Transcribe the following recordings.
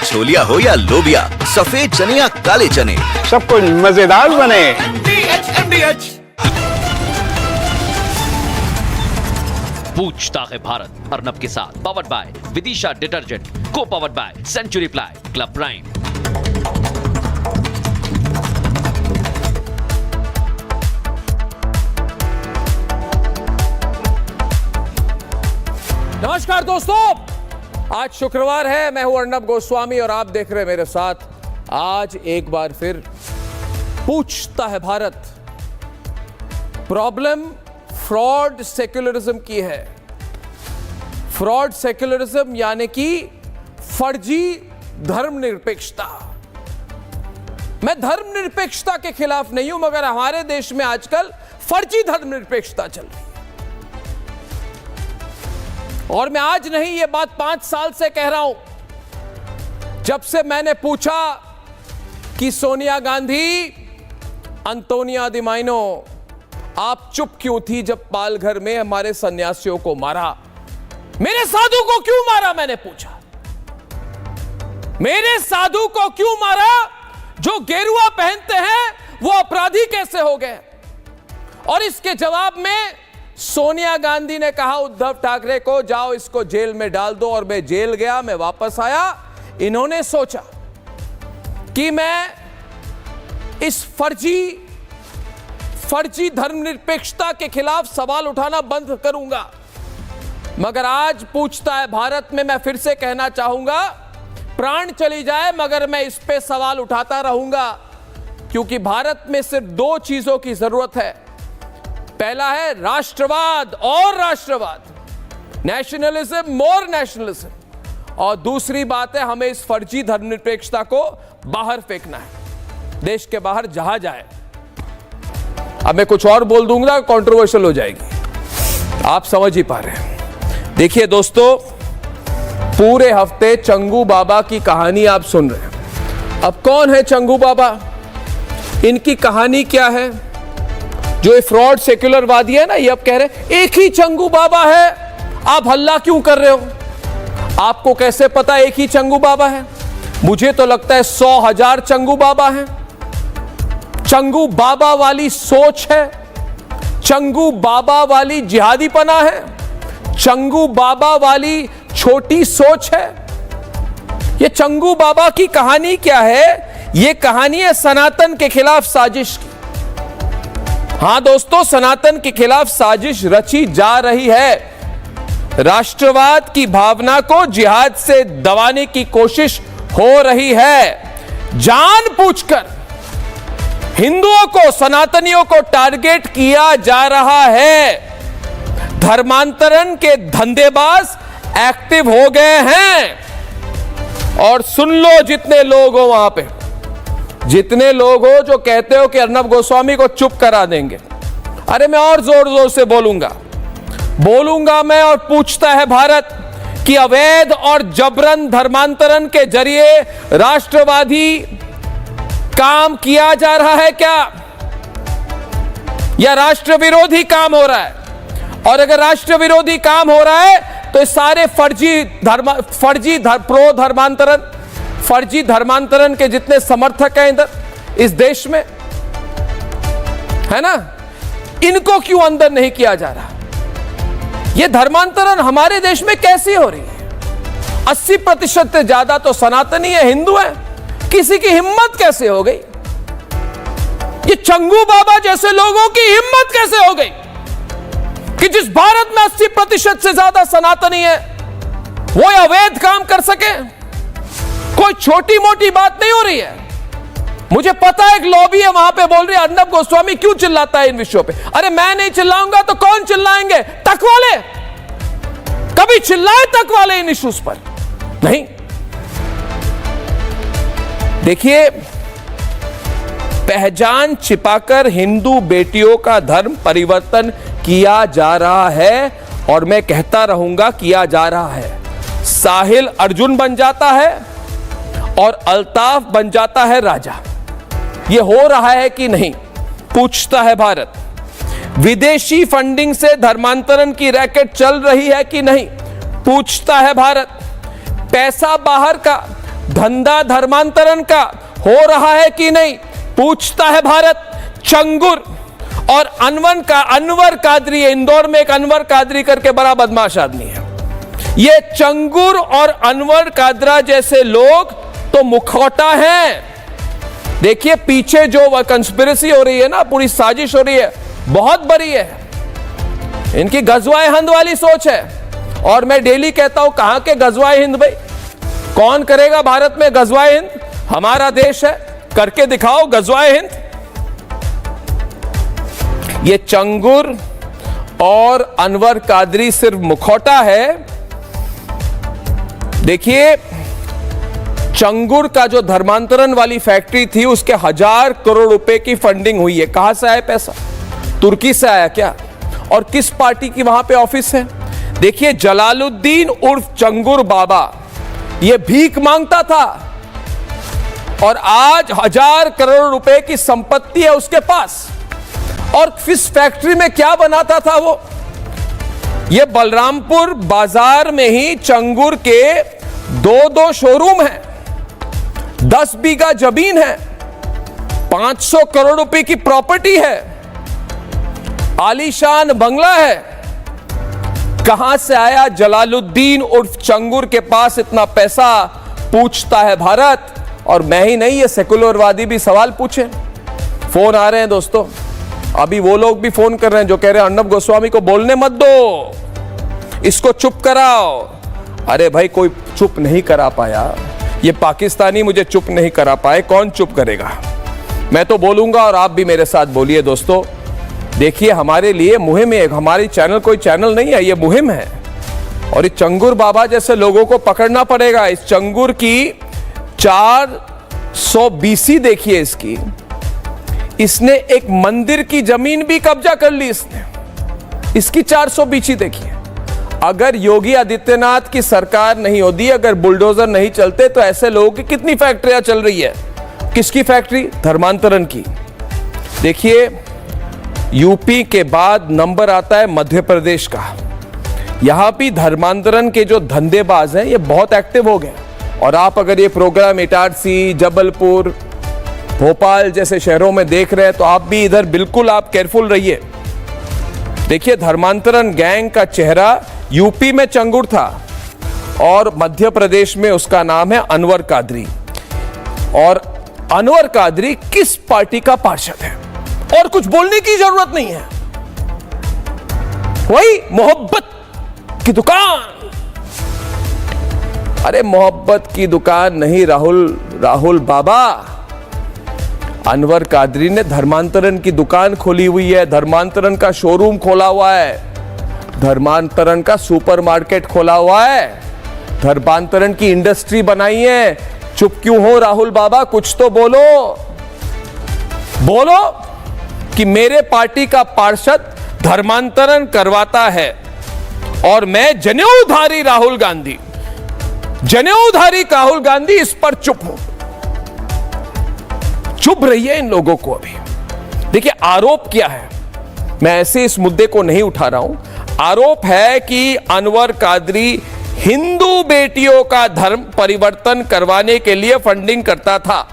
छोलिया हो या लोबिया, सफेद चने या काले चने, सब कुछ मजेदार बने। पूछता है भारत अर्नब के साथ, पावर्ड बाय विदिशा डिटर्जेंट, को powered by century ply, club prime. नमस्कार दोस्तों, आज शुक्रवार है। मैं हूं अर्नब गोस्वामी और आप देख रहे हैं मेरे साथ आज एक बार फिर पूछता है भारत। प्रॉब्लम फ्रॉड सेक्युलरिज्म की है। फ्रॉड सेक्युलरिज्म यानी कि फर्जी धर्मनिरपेक्षता। मैं धर्मनिरपेक्षता के खिलाफ नहीं हूं, मगर हमारे देश में आजकल फर्जी धर्मनिरपेक्षता चल रही है। और मैं आज नहीं, ये बात 5 साल से कह रहा हूं। जब से मैंने पूछा कि सोनिया गांधी, अंतोनिया दी माइनो, आप चुप क्यों थी जब पालघर में हमारे सन्यासियों को मारा, मेरे साधु को क्यों मारा, मैंने पूछा मेरे साधु को क्यों मारा? जो गेरुआ पहनते हैं वो अपराधी कैसे हो गए? और इसके जवाब में सोनिया गांधी ने कहा उद्धव ठाकरे को, जाओ इसको जेल में डाल दो। और मैं जेल गया, मैं वापस आया। इन्होंने सोचा कि मैं इस फर्जी धर्मनिरपेक्षता के खिलाफ सवाल उठाना बंद करूंगा। मगर आज पूछता है भारत में मैं फिर से कहना चाहूंगा, प्राण चली जाए मगर मैं इस पे सवाल उठाता रहूंगा। क्योंकि भारत में सिर्फ 2 चीजों की जरूरत है। पहला है राष्ट्रवाद और राष्ट्रवाद, नेशनलिज्म मोर नेशनलिज्म। और दूसरी बात है, हमें इस फर्जी धर्मनिरपेक्षता को बाहर फेंकना है, देश के बाहर जहां जाए। अब मैं कुछ और बोल दूंगा, कंट्रोवर्शियल हो जाएगी, आप समझ ही पा रहे हैं। देखिए दोस्तों, पूरे हफ्ते चंगू बाबा की कहानी आप सुन रहे हैं। अब कौन है चंगू बाबा, इनकी कहानी क्या है? जो ये फ्रॉड सेक्युलरवादी है ना, ये अब कह रहे हैं एक ही चंगू बाबा है, आप हल्ला क्यों कर रहे हो? आपको कैसे पता एक ही चंगू बाबा है? मुझे तो लगता है 100,000 चंगू बाबा हैं। चंगू बाबा वाली सोच है, चंगू बाबा वाली जिहादीपना है, चंगू बाबा वाली छोटी सोच है। ये चंगू बाबा की कहानी क्या है? ये कहानी है सनातन के खिलाफ साजिश की। हां दोस्तों, सनातन के खिलाफ साजिश रची जा रही है। राष्ट्रवाद की भावना को जिहाद से दबाने की कोशिश हो रही है। जानबूझकर हिंदुओं को, सनातनियों को टारगेट किया जा रहा है। धर्मांतरण के धंधेबाज एक्टिव हो गए हैं। और सुन लो, जितने लोग हो वहां पे, जितने लोग हो जो कहते हो कि अर्नब गोस्वामी को चुप करा देंगे, अरे मैं और जोर जोर से बोलूंगा मैं। और पूछता है भारत कि अवैध और जबरन धर्मांतरण के जरिए राष्ट्रवादी काम किया जा रहा है क्या, या राष्ट्र विरोधी काम हो रहा है? और अगर राष्ट्र विरोधी काम हो रहा है तो सारे फर्जी धर्मांतरण के जितने समर्थक हैं इधर इस देश में, है ना, इनको क्यों अंदर नहीं किया जा रहा? यह धर्मांतरण हमारे देश में कैसी हो रही है? 80% से ज्यादा तो सनातनी है, हिंदू है। किसी की हिम्मत कैसे हो गई? ये चंगू बाबा जैसे लोगों की हिम्मत कैसे हो गई कि जिस भारत में 80% से ज्यादा सनातनी है, वो अवैध काम कर सके? कोई छोटी मोटी बात नहीं हो रही है। मुझे पता है एक लॉबी है वहां पे बोल रही है अर्नब गोस्वामी क्यों चिल्लाता है इन विषयों पे। अरे मैं नहीं चिल्लाऊंगा तो कौन चिल्लाएंगे? तक वाले। कभी चिल्लाए तक वाले इन इश्यूज पर? नहीं। देखिए, पहचान छिपाकर हिंदू बेटियों का धर्म परिवर्तन किया जा रहा है, और मैं कहता रहूंगा किया जा रहा है। साहिल अर्जुन बन जाता है और अल्ताफ बन जाता है राजा। यह हो रहा है कि नहीं? पूछता है भारत। विदेशी फंडिंग से धर्मांतरण की रैकेट चल रही है कि नहीं? पूछता है भारत। पैसा बाहर का धंधा धर्मांतरण का हो रहा है कि नहीं, पूछता है भारत। चंगुर और अनवर कादरी, इंदौर में एक अनवर कादरी करके बड़ा बदमाश आदमी है। ये चंगुर और अनवर कादरा जैसे लोग तो मुखौटा हैं। देखिए पीछे जो कंस्पिरेसी हो रही है ना, पूरी साजिश हो रही है, बहुत बड़ी है। इनकी गजवाए हिंद वाली सोच है। और मैं डेली कहता हूं, कहां के गजवाए हिंद भाई? कौन करेगा भारत में गजवाए हिंद? हमारा देश है, करके दिखाओ गजवाए हिंद। ये चंगुर और अनवर कादरी सिर्फ मुखौटा है। देखिए चंगुर का जो धर्मांतरण वाली फैक्ट्री थी, उसके 1000 करोड़ रुपए की फंडिंग हुई है। कहां से आया पैसा? तुर्की से आया क्या? और किस पार्टी की वहां पे ऑफिस है? देखिए जलालुद्दीन उर्फ चंगुर बाबा, ये भीख मांगता था और आज 1000 करोड़ रुपए की संपत्ति है उसके पास। और इस फैक्ट्री में क्या बनाता था वो? ये बलरामपुर बाजार में ही चंगुर के 2 शोरूम हैं, 10 बीघा जमीन है, 500 करोड़ रुपए की प्रॉपर्टी है, आलीशान बंगला है। कहां से आया जलालुद्दीन उर्फ चंगुर के पास इतना पैसा, पूछता है भारत। और मैं ही नहीं, ये सेकुलरवादी भी सवाल पूछे। फोन आ रहे हैं दोस्तों, अभी वो लोग भी फोन कर रहे हैं जो कह रहे हैं अर्नब गोस्वामी को बोलने मत दो, इसको चुप कराओ। अरे भाई कोई चुप नहीं करा पाया, ये पाकिस्तानी मुझे चुप नहीं करा पाए, कौन चुप करेगा? मैं तो बोलूंगा और आप भी मेरे साथ बोलिए दोस्तों। देखिए हमारे लिए मुहिम है, हमारी चैनल कोई चैनल नहीं है, ये मुहिम है। और इस चंगुर बाबा जैसे लोगों को पकड़ना पड़ेगा। इस चंगुर की 400 BC देखिए इसकी, इसने एक मंदिर की जमीन भी कब्जा कर ली इसने। इसकी 400 BC देखिए। अगर योगी आदित्यनाथ की सरकार नहीं होती, अगर बुलडोजर नहीं चलते, तो ऐसे लोगों की कितनी फैक्ट्रियां चल रही है। किसकी फैक्ट्री? धर्मांतरण की। देखिए यूपी के बाद नंबर आता है मध्य प्रदेश का। यहां भी धर्मांतरण के जो धंधेबाज हैं ये बहुत एक्टिव हो गए। और आप अगर ये प्रोग्राम इटारसी, जबलपुर, भोपाल जैसे शहरों में देख रहे हैं तो आप भी इधर बिल्कुल आप केयरफुल रहिए। देखिए धर्मांतरण गैंग का चेहरा यूपी में चंगुर था और मध्य प्रदेश में उसका नाम है अनवर कादरी। और अनवर कादरी किस पार्टी का पार्षद है? और कुछ बोलने की जरूरत नहीं है, वही मोहब्बत की दुकान। अरे मोहब्बत की दुकान नहीं राहुल बाबा, अनवर कादरी ने धर्मांतरण की दुकान खोली हुई है, धर्मांतरण का शोरूम खोला हुआ है, धर्मांतरण का सुपरमार्केट खोला हुआ है, धर्मांतरण की इंडस्ट्री बनाई है। चुप क्यों हो राहुल बाबा? कुछ तो बोलो कि मेरे पार्टी का पार्षद धर्मांतरण करवाता है और मैं जनेऊधारी राहुल गांधी इस पर चुप हूं। चुप रहिए इन लोगों को। अभी देखिए आरोप क्या है, मैं ऐसे इस मुद्दे को नहीं उठा रहा हूं। आरोप है कि अनवर कादरी हिंदू बेटियों का धर्म परिवर्तन करवाने के लिए फंडिंग करता था।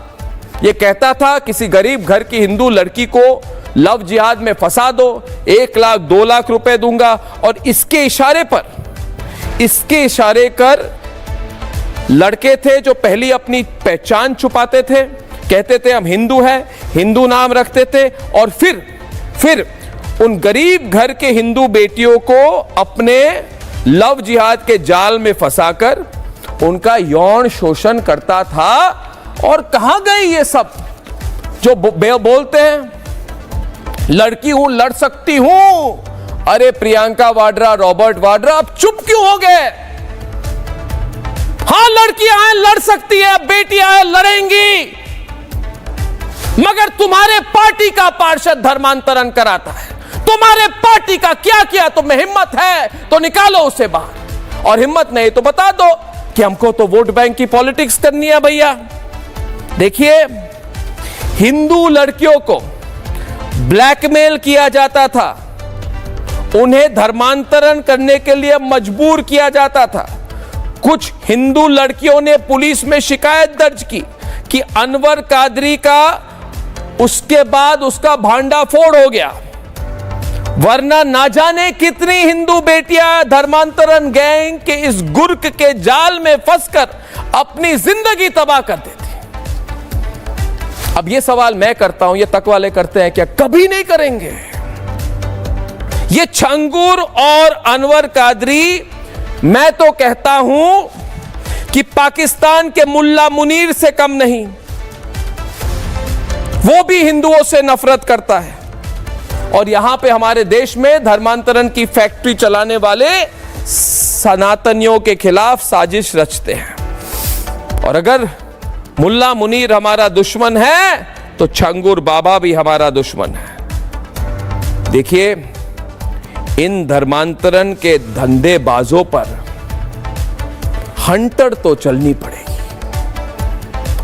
यह कहता था किसी गरीब घर की हिंदू लड़की को लव जिहाद में फंसा दो, 1 लाख 2 लाख रुपए दूंगा। और इसके इशारे कर लड़के थे जो पहली अपनी पहचान छुपाते थे, कहते थे हम हिंदू हैं, हिंदू नाम रखते थे। और फिर उन गरीब घर के हिंदू बेटियों को अपने लव जिहाद के जाल में फंसाकर उनका यौन शोषण करता था। और कहां गए ये सब जो बोलते हैं लड़की हूं, लड़ सकती हूं? अरे प्रियंका वाड्रा, रॉबर्ट वाड्रा, आप चुप क्यों हो गए? हां लड़कियां हैं, लड़ सकती है, बेटियां हैं, लड़ेंगी, मगर तुम्हारे पार्टी का पार्षद धर्मांतरण कराता है। तुम्हारे पार्टी का क्या किया? तुम्हें हिम्मत है तो निकालो उसे बाहर, और हिम्मत नहीं तो बता दो कि हमको तो वोट बैंक की पॉलिटिक्स करनी है भैया। देखिए हिंदू लड़कियों को ब्लैकमेल किया जाता था, उन्हें धर्मांतरण करने के लिए मजबूर किया जाता था। कुछ हिंदू लड़कियों ने पुलिस में शिकायत दर्ज की कि अनवर कादरी का उसके बाद उसका भांडाफोड़ हो गया, वरना ना जाने कितनी हिंदू बेटियां धर्मांतरण गैंग के इस गुर्क के जाल में फंसकर अपनी जिंदगी तबाह कर देती। अब यह सवाल मैं करता हूं, ये तक वाले करते हैं क्या? कभी नहीं करेंगे। ये छंगूर और अनवर कादरी, मैं तो कहता हूं कि पाकिस्तान के मुल्ला मुनीर से कम नहीं। वो भी हिंदुओं से नफरत करता है और यहां पे हमारे देश में धर्मांतरण की फैक्ट्री चलाने वाले सनातनियों के खिलाफ साजिश रचते हैं। और अगर मुल्ला मुनीर हमारा दुश्मन है तो छंगूर बाबा भी हमारा दुश्मन है। देखिए, इन धर्मांतरण के धंधेबाजों पर हंटर तो चलनी पड़ेगी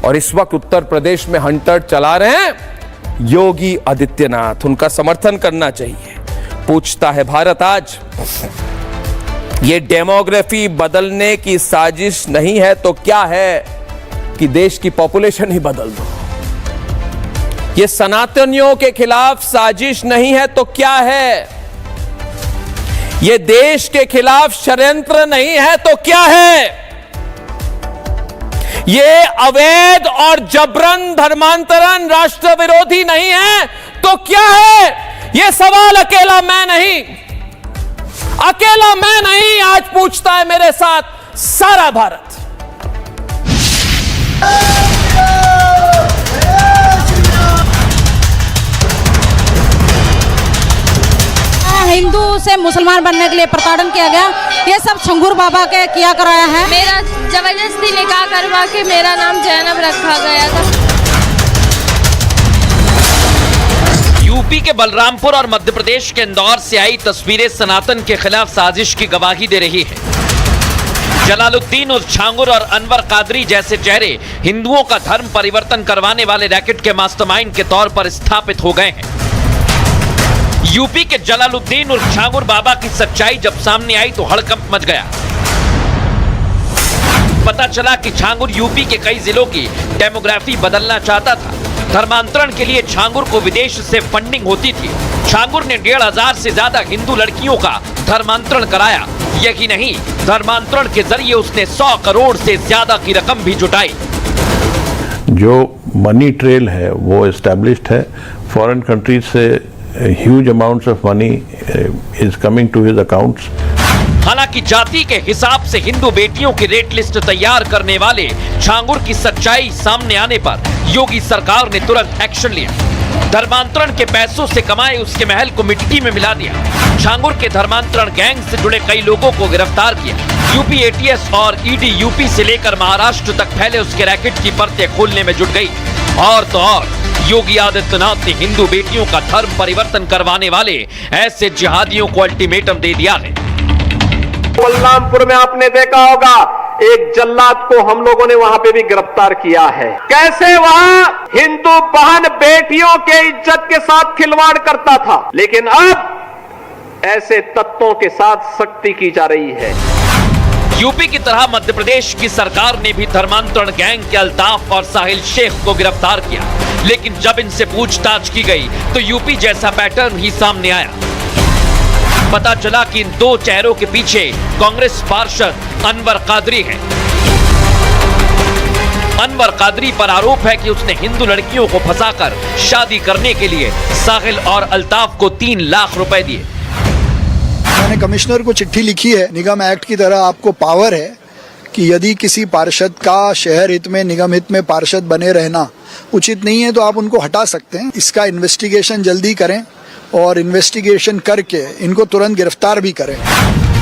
और इस वक्त उत्तर प्रदेश में हंटर चला रहे हैं योगी आदित्यनाथ। उनका समर्थन करना चाहिए। पूछता है भारत आज, ये डेमोग्राफी बदलने की साजिश नहीं है तो क्या है कि देश की पॉपुलेशन ही बदल दो। ये सनातनियों के खिलाफ साजिश नहीं है तो क्या है? ये देश के खिलाफ षड्यंत्र नहीं है तो क्या है? ये अवैध और जबरन धर्मांतरण राष्ट्र विरोधी नहीं है तो क्या है? ये सवाल अकेला मैं नहीं आज पूछता है मेरे साथ सारा भारत। हिंदू से मुसलमान बनने के लिए प्रताड़न किया गया, ये सब छंगूर बाबा के किया कराया है। मेरा जबरदस्ती निकाह करवा के मेरा नाम जैनब रखा गया था। यूपी के बलरामपुर और मध्य प्रदेश के इंदौर से आई तस्वीरें सनातन के खिलाफ साजिश की गवाही दे रही है। जलालुद्दीन उर्फ छांगुर और अनवर कादरी जैसे चेहरे हिंदुओं का धर्म परिवर्तन करवाने वाले रैकेट के मास्टरमाइंड के तौर पर स्थापित हो गए हैं। यूपी के जलालुद्दीन उर्फ छांगुर बाबा की सच्चाई जब सामने आई तो हड़कंप मच गया। पता चला कि छांगुर यूपी के कई जिलों की डेमोग्राफी बदलना चाहता था। धर्मांतरण के लिए छांगुर को विदेश से फंडिंग होती थी। छांगुर ने 1500 से ज्यादा हिंदू लड़कियों का धर्मांतरण कराया। यही नहीं, धर्मांतरण के जरिए उसने 100 करोड़ से ज्यादा की रकम भी जुटाई। जो मनी ट्रेल है वो एस्टैब्लिश्ड है। फॉरेन कंट्रीज से huge amounts of money is coming to his accounts. हालांकि जाति के हिसाब से हिंदू बेटियों की रेट लिस्ट तैयार करने वाले छांगुर की सच्चाई सामने आने पर योगी सरकार ने तुरंत एक्शन लिया। धर्मांतरण के पैसों से कमाए उसके महल को मिट्टी में मिला दिया। छांगुर के धर्मांतरण गैंग से जुड़े कई लोगों को गिरफ्तार किया। यूपी एटीएस और ईडी यूपी से लेकर महाराष्ट्र तक फैले उसके रैकेट की परतें खोलने में जुट गई। और तो और योगी आदित्यनाथ ने हिंदू बेटियों का धर्म परिवर्तन करवाने वाले ऐसे जिहादियों को अल्टीमेटम दे दिया है। बलरामपुर में आपने देखा होगा, एक जल्लाद को हम लोगों ने वहां पे भी गिरफ्तार किया है। कैसे वहां हिंदू बहन बेटियों के इज्जत के साथ खिलवाड़ करता था, लेकिन अब ऐसे तत्वों के साथ सख्ती की जा रही है। यूपी की तरह मध्य प्रदेश की सरकार ने भी धर्मांतरण गैंग के अल्ताफ और साहिल शेख को गिरफ्तार किया, लेकिन जब इनसे पूछताछ की गई तो यूपी जैसा पैटर्न ही सामने आया। पता चला कि इन दो चेहरों के पीछे कांग्रेस पार्षद अनवर कादरी है। अनवर कादरी पर आरोप है कि उसने हिंदू लड़कियों को फंसाकर शादी करने के लिए साहिल और अल्ताफ को 3 लाख रुपए दिए। मैंने कमिश्नर को चिट्ठी लिखी है। निगम एक्ट की तरह आपको पावर है कि यदि किसी पार्षद का शहर हित में, निगम हित में पार्षद बने रहना उचित नहीं है तो आप उनको हटा सकते हैं। इसका इन्वेस्टिगेशन जल्दी करें और इन्वेस्टिगेशन करके इनको तुरंत गिरफ्तार भी करें।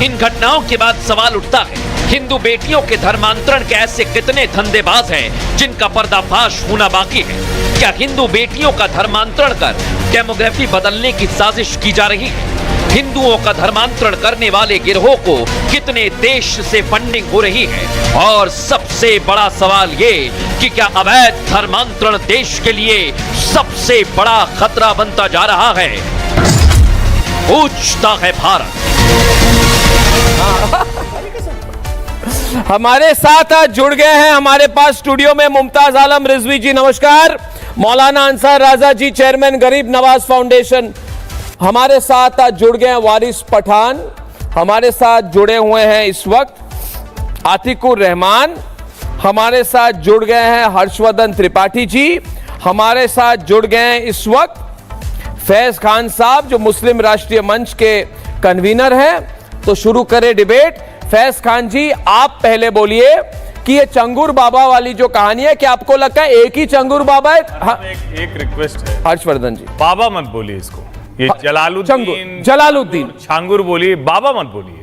इन घटनाओं के बाद सवाल उठता है, हिंदू बेटियों के धर्मांतरण के ऐसे कितने धंधेबाज हैं जिनका पर्दाफाश होना बाकी है? क्या हिंदू बेटियों का धर्मांतरण कर डेमोग्राफी बदलने की साजिश की जा रही है? हिंदुओं का धर्मांतरण करने वाले गिरोह को कितने देश से फंडिंग हो रही है? और सबसे बड़ा सवाल ये कि क्या अवैध धर्मांतरण देश के लिए सबसे बड़ा खतरा बनता जा रहा है? पूछता है भारत। हमारे साथ आज जुड़ गए हैं हमारे पास स्टूडियो में मुमताज आलम रिजवी जी, नमस्कार। मौलाना अंसार राजा जी, चेयरमैन गरीब नवाज फाउंडेशन, हमारे साथ आज जुड़ गए हैं वारिस पठान, हमारे साथ जुड़े हुए हैं इस वक्त आतिकुर रहमान, हमारे साथ जुड़ गए हैं हर्षवर्धन त्रिपाठी जी, हमारे साथ जुड़ गए हैं इस वक्त फैज खान साहब जो मुस्लिम राष्ट्रीय मंच के कन्वीनर हैं। तो शुरू करें डिबेट। फैज खान जी, आप पहले बोलिए कि ये चंगुर बाबा वाली जो कहानी है, क्या आपको लगता है एक ही चंगुर बाबा है? एक रिक्वेस्ट है हर्षवर्धन जी, बाबा मत बोलिए इसको, ये जलालुद्दीन छांगुर बोलिए, बाबा मत बोलिए।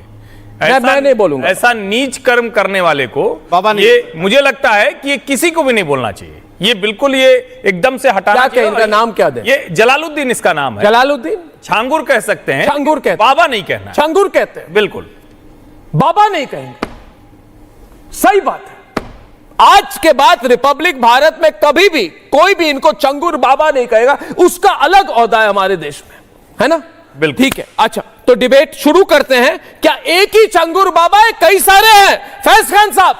मैं नहीं बोलूंगा। ऐसा नीच कर्म करने वाले को बाबा नहीं, ये मुझे लगता है कि ये किसी को भी नहीं बोलना चाहिए। ये बिल्कुल ये एकदम से हटाना चाहिए। इनका नाम क्या दे? ये जलालुद्दीन इसका नाम है। जलालुद्दीन छांगुर कह सकते हैं, छांगुर कहते, बाबा नहीं कहना। छांगुर कहते हैं, बिल्कुल बाबा नहीं कहेंगे। सही बात है। आज के बाद रिपब्लिक भारत में कभी भी कोई भी इनको चंगुर बाबा नहीं कहेगा, उसका अलग ओहदा है हमारे देश में, है ना? बिल्कुल ठीक है। अच्छा, तो डिबेट शुरू करते हैं। क्या एक ही चंगुर बाबा है, कई सारे हैं? फैज खान साहब,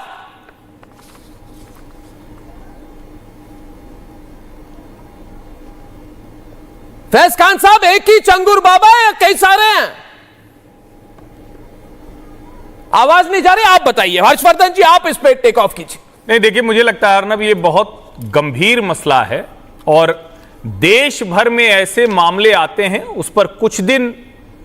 फैज खान साहब, एक ही चंगुर बाबा है या कई सारे हैं? आवाज नहीं जा रही, आप बताइए। हर्षवर्धन जी, आप इस पे टेक ऑफ कीजिए। नहीं, देखिए मुझे लगता है अर्नब, ये बहुत गंभीर मसला है और देश भर में ऐसे मामले आते हैं, उस पर कुछ दिन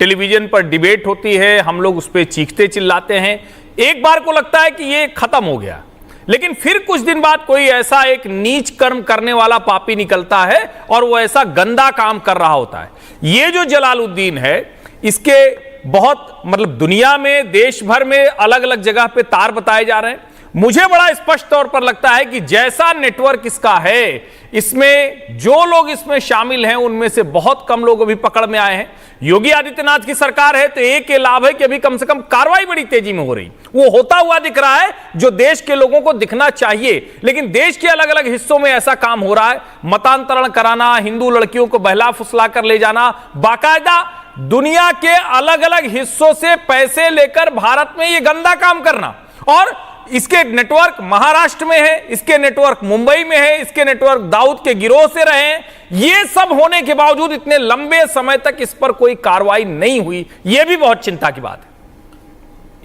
टेलीविजन पर डिबेट होती है, हम लोग उस पर चीखते चिल्लाते हैं, एक बार को लगता है कि ये खत्म हो गया, लेकिन फिर कुछ दिन बाद कोई ऐसा एक नीच कर्म करने वाला पापी निकलता है और वो ऐसा गंदा काम कर रहा होता है। ये जो जलालुद्दीन है, इसके बहुत मतलब दुनिया में, देश भर में अलग अलग जगह पे तार बताए जा रहे हैं। मुझे बड़ा स्पष्ट तौर पर लगता है कि जैसा नेटवर्क इसका है, इसमें जो लोग इसमें शामिल हैं उनमें से बहुत कम लोग अभी पकड़ में आए हैं। योगी आदित्यनाथ की सरकार है तो एक के लाभ है कि अभी कम से कम कार्रवाई बड़ी तेजी में हो रही, वो होता हुआ दिख रहा है जो देश के लोगों को दिखना चाहिए। लेकिन देश के अलग अलग हिस्सों में ऐसा काम हो रहा है, मतांतरण कराना, हिंदू लड़कियों को बहला फुसला कर ले जाना, बाकायदा दुनिया के अलग अलग हिस्सों से पैसे लेकर भारत में ये गंदा काम करना। और इसके नेटवर्क महाराष्ट्र में है, इसके नेटवर्क मुंबई में है, इसके नेटवर्क दाऊद के गिरोह से रहे हैं। ये सब होने के बावजूद इतने लंबे समय तक इस पर कोई कार्रवाई नहीं हुई, ये भी बहुत चिंता की बात है।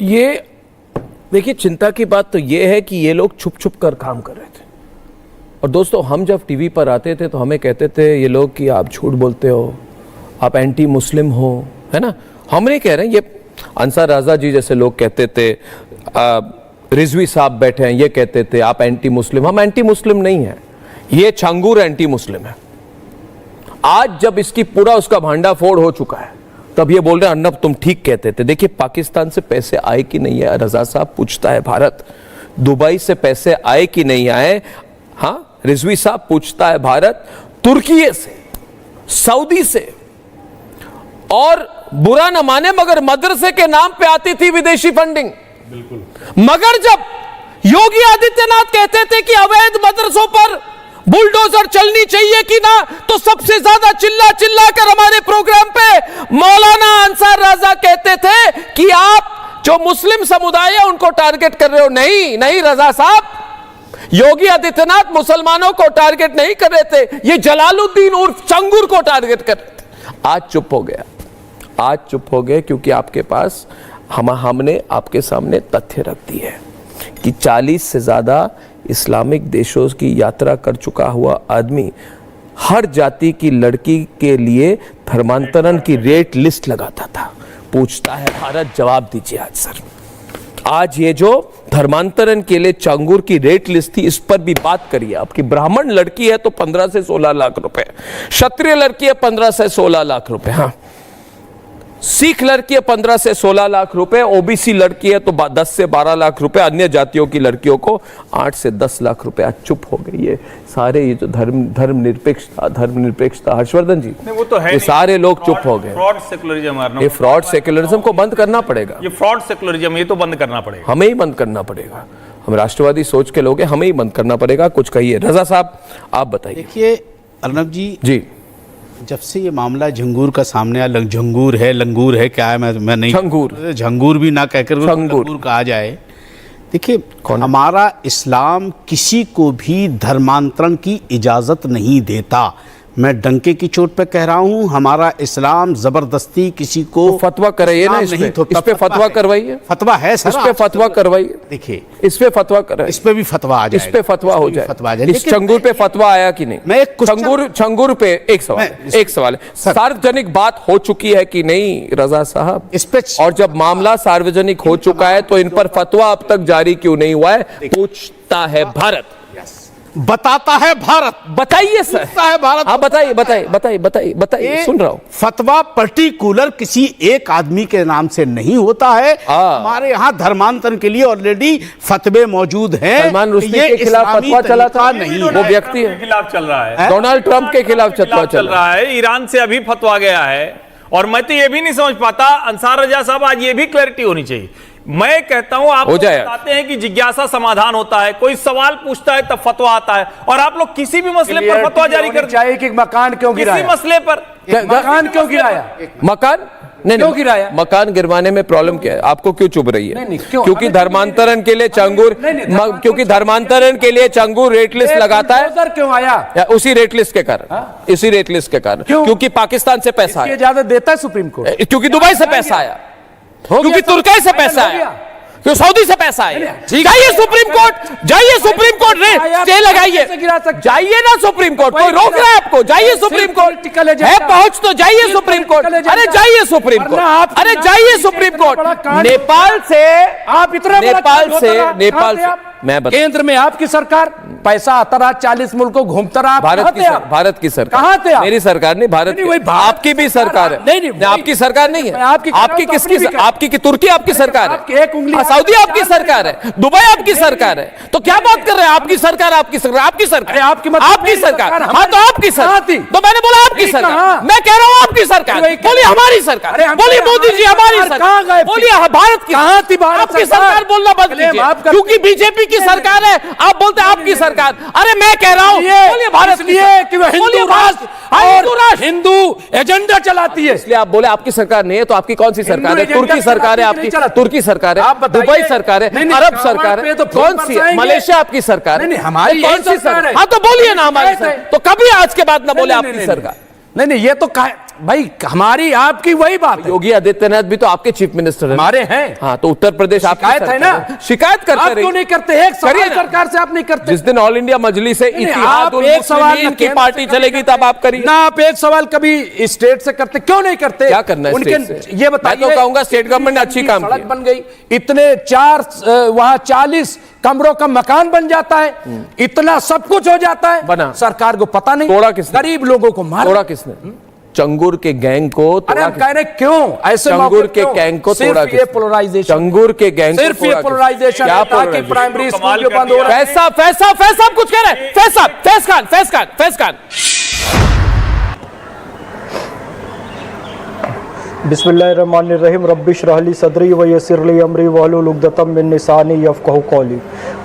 ये देखिए, चिंता की बात तो ये है कि ये लोग छुप छुप कर काम कर रहे थे। और दोस्तों, हम जब टीवी पर आते थे तो हमें कहते थे ये लोग कि आप झूठ बोलते हो, आप एंटी मुस्लिम हो, है ना? हम नहीं कह रहे हैं, ये अंसार राजा जी जैसे लोग कहते थे, रिजवी साहब बैठे हैं, ये कहते थे आप एंटी मुस्लिम। हम एंटी मुस्लिम नहीं है, ये छंगूर एंटी मुस्लिम है। आज जब इसकी पूरा उसका भांडाफोड़ हो चुका है, तब ये बोल रहे हैं अर्नब तुम ठीक कहते थे। देखिए, पाकिस्तान से पैसे आए कि नहीं है, रजा साहब पूछता है भारत। दुबई से पैसे आए कि नहीं आए, हाँ, रिजवी साहब पूछता है भारत। तुर्की से, सऊदी से, और बुरा न माने मगर मदरसे के नाम पे आती थी विदेशी फंडिंग। बिल्कुल। मगर जब योगी आदित्यनाथ कहते थे कि अवैध मदरसों पर बुलडोजर चलनी चाहिए कि ना, तो सबसे ज्यादा चिल्ला चिल्ला कर हमारे प्रोग्राम पे मौलाना अंसार राजा कहते थे कि आप जो मुस्लिम समुदाय है उनको टारगेट कर रहे हो। नहीं नहीं रजा साहब, योगी आदित्यनाथ मुसलमानों को टारगेट नहीं कर रहे थे, ये जलालुद्दीन उर्फ चंगुर को टारगेट कर रहे थे। आज चुप हो गया, आज चुप हो गए क्योंकि आपके पास हमने आपके सामने तथ्य रख दी है कि 40 से ज्यादा इस्लामिक देशों की यात्रा कर चुका हुआ आदमी हर जाति की लड़की के लिए धर्मांतरण की रेट लिस्ट लगाता था। पूछता है भारत, जवाब दीजिए आज सर। आज ये जो धर्मांतरण के लिए चंगुर की रेट लिस्ट थी, इस पर भी बात करिए। आपकी ब्राह्मण लड़की है तो 15 से 16 लाख रुपए, क्षत्रिय लड़की है 15 से 16 लाख रुपए, हाँ, सिख लड़की है 15 से 16 लाख रुपए, ओबीसी लड़की है तो 10 से 12 लाख रुपए, अन्य जातियों की लड़कियों को 8 से 10 लाख रुपए। आज चुप हो गई ये सारे, ये जो धर्मनिरपेक्षता हर्षवर्धन जी, वो तो है, ये सारे लोग चुप हो गए। फ्रॉड सेकुलरिज्म, ये फ्रॉड सेकुलरिज्म को बंद करना पड़ेगा। ये फ्रॉड सेकुलरिज्म, ये तो बंद करना पड़ेगा, हमें ही बंद करना पड़ेगा। हम राष्ट्रवादी सोच के लोग हैं, हमें ही बंद करना पड़ेगा। कुछ कहिए रजा साहब, आप बताइए। देखिए अर्नब जी, जब से ये मामला झंगूर का सामने आया, झंगूर है, लंगूर है, क्या है, मैं नहीं, झंगूर भी ना कहकर झंगूर कहा जाए, देखिए, हमारा इस्लाम किसी को भी धर्मांतरण की इजाज़त नहीं देता। मैं डंके की चोट पे कह रहा हूं, हमारा इस्लाम जबरदस्ती किसी को फतवा कराइए ना, इस पे फतवा करवाइए। फतवा है सर, इस पे फतवा करवाइए। देखिए, इस पे फतवा कराइए, इस पे भी फतवा आ जाए, इस पे फतवा हो जाए। इस चंगुर पे फतवा आया कि नहीं? मैं चंगुर पे एक सवाल है, सार्वजनिक बात हो चुकी है कि नहीं रजा साहब इस पे? और जब मामला सार्वजनिक हो चुका है तो इन पर फतवा अब तक जारी क्यों नहीं हुआ है? पूछता है भारत, बताता है भारत। बताइए सर। है भारत। हाँ बताइए बताइए बताइए बताइए बताइए, सुन रहा हूँ। फतवा पर्टिकुलर किसी एक आदमी के नाम से नहीं होता है। हमारे यहाँ धर्मांतरण के लिए ऑलरेडी फतवे मौजूद हैं। सलमान रुश्दी के खिलाफ फतवा चला था, नहीं वो व्यक्ति के खिलाफ चल रहा है, डोनाल्ड ट्रंप के खिलाफ फतवा चल रहा है, ईरान से अभी फतवा गया है। और मैं तो ये भी नहीं समझ पाता, अंसार रजा साहब, आज ये भी क्लैरिटी होनी चाहिए। मैं कहता हूं, आप बताते हैं कि जिज्ञासा समाधान होता है, कोई सवाल पूछता है तब फतवा आता है, और आप लोग किसी भी मसले पर फतवा जारी कर चाहिए कि मकान क्यों गिराया, किसी मसले पर मकान क्यों गिराया, मकान नहीं गिराया, मकान गिरवाने में प्रॉब्लम क्या है? आपको क्यों चुभ रही है? क्योंकि धर्मांतरण के लिए चंगुर, क्योंकि धर्मांतरण के लिए चंगुर रेट लिस्ट लगाता है। क्यों आया? उसी रेट लिस्ट के कारण, इसी रेट लिस्ट के कारण, क्योंकि पाकिस्तान से पैसा ज्यादा देता है सुप्रीम कोर्ट, क्योंकि दुबई से पैसा आया, क्योंकि तुर्की से पैसा आया, क्यों सऊदी से पैसा आया। जाइए सुप्रीम कोर्ट, जाइए सुप्रीम कोर्ट, स्टे लगाइए, जाइए ना सुप्रीम कोर्ट, कोई रोक रहा है आपको? जाइए सुप्रीम कोर्ट, है पहुंच तो जाइए सुप्रीम कोर्ट, अरे जाइए सुप्रीम कोर्ट, अरे जाइए सुप्रीम कोर्ट। नेपाल से आप इतना, नेपाल से मैं केंद्र में आपकी सरकार पैसा आता रहा, 40 मुल्कों घूमता रहा। भारत की सरकार कहां थे? मेरी सरकार नहीं, भारत आपकी भी सरकार है। नहीं, आपकी सरकार नहीं है। आपकी किसकी? आपकी तुर्की आपकी सरकार है, एक उंगली सऊदी आपकी सरकार है, दुबई आपकी सरकार है। तो क्या बात कर रहे हैं? आपकी सरकार, आपकी सरकार, आपकी सरकार, आपकी सरकार। हाँ तो आपकी सरकार, तो मैंने बोला आपकी सरकार, मैं कह रहा हूँ आपकी सरकार। बोलिए हमारी सरकार, बोलिए मोदी जी हमारी सरकार, बोलिए भारत की। आपकी सरकार बोलना बंद कीजिए, क्योंकि बीजेपी की सरकार है, आप बोलते हैं आपकी सरकार। अरे मैं कह रहा हूं बोलिए भारत की, हिंदू राष्ट्र, हिंदू एजेंडा चलाती है, इसलिए आप बोले आपकी सरकार नहीं है। तो आपकी कौन सी सरकार है? तुर्की सरकार है आपकी, तुर्की सरकार है, दुबई सरकार है, अरब सरकार है, कौन सी? मलेशिया आपकी सरकार है, हमारी कौन सी सरकार? हाँ तो बोलिए ना हमारी सरकार, तो कभी आज के बाद ना बोले आपकी सरकार। नहीं, ये तो भाई हमारी आपकी वही बात है। योगी आदित्यनाथ भी तो आपके चीफ मिनिस्टर हमारे हैं। हाँ तो उत्तर प्रदेश शिकायत है ना, शिकायत करते रहिए। क्यों नहीं करते? एक सवाल सरकार से आप नहीं करते। जिस दिन ऑल इंडिया मजलिस से इत्तेहादुल मुस्लिमीन की पार्टी चलेगी तब आप करिए ना। आप एक सवाल कभी स्टेट से करते, क्यों नहीं करते? क्या करना है उनके, ये बताइए। मैं तो कहूंगा स्टेट गवर्नमेंट ने अच्छी काम की, बन गई, इतने 40 कमरों का मकान बन जाता है, इतना सब कुछ हो जाता है, बना, सरकार को पता नहीं। तोड़ा किसने? गरीब लोगों को मार, तोड़ा किसने? चंगुर के गैंग को। अरे हम कह रहे क्यों ऐसे? चंगुर के गैंग को तोड़ा किसने? पोलराइजेशन, चंगुर के गैंग सिर्फ ये पोलराइजेशन, क्या ताकि प्राइमरी स्कूल जो बंद हो रहा है। फैसा कुछ कह रहे हैं, फैज खान। बिस्मिल्लाहिर्रहमानिर्रहीम, रब्बिश रहली सदरी व यस्सिर ली अमरी वहलुल उक़दतम मिन लिसानी यफ़क़हू क़ौली।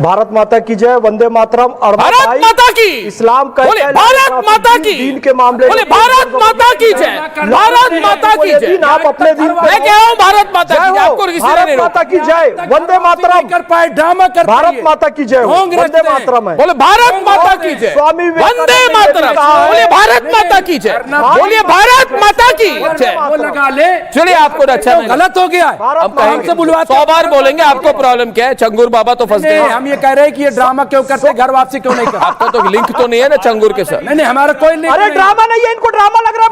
भारत माता की जय, वंदे मातरम। और भारत माता की, इस्लाम का भारत माता की, दीन के मामले में भारत माता की जय, भारत माता की जय। आप अपने दिन मैं कह रहा हूं भारत माता की, आपको भारत माता की जय, वंदे मातरम। कर पाए ड्रामा कर, भारत माता की जय, वंदे मातरम है। बोले भारत माता की जय, स्वामी वंदे मातरम। बोले भारत माता की जय, बोलिए भारत माता की जय। वो लगा ले, चलिए आपको अच्छा गलत हो गया, हम हमसे बुलवाते 100 बार बोलेंगे, आपको प्रॉब्लम क्या है? चंगुर बाबा तो फंस गए। हम ये कह रहे हैं कि ये ड्रामा क्यों करते, घर वापसी क्यों नहीं करते? आपका तो लिंक तो नहीं है ना चंगुर के साथ? नहीं, हमारा कोई लिंक। अरे ड्रामा नहीं है, इनको ड्रामा लग रहा है।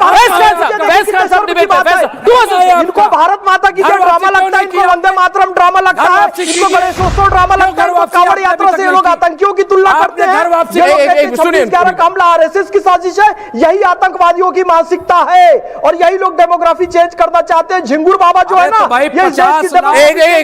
इनको भारत माता की ड्रामा लगता है, इनको वंदे मातरम ड्रामा लगता है, इनको गणेशोत्सव ड्रामा लगता है, कांवड़ यात्रा से ये लोग आतंकियों की तुलना करते हैं। 26/11 का हमला आरएसएस की साजिश है, यही आतंकवादियों की मानसिकता है और यही लोग डेमोग्राफी चेंज करना चाहते हैं। झिंगुर बाबा जो है ना, ये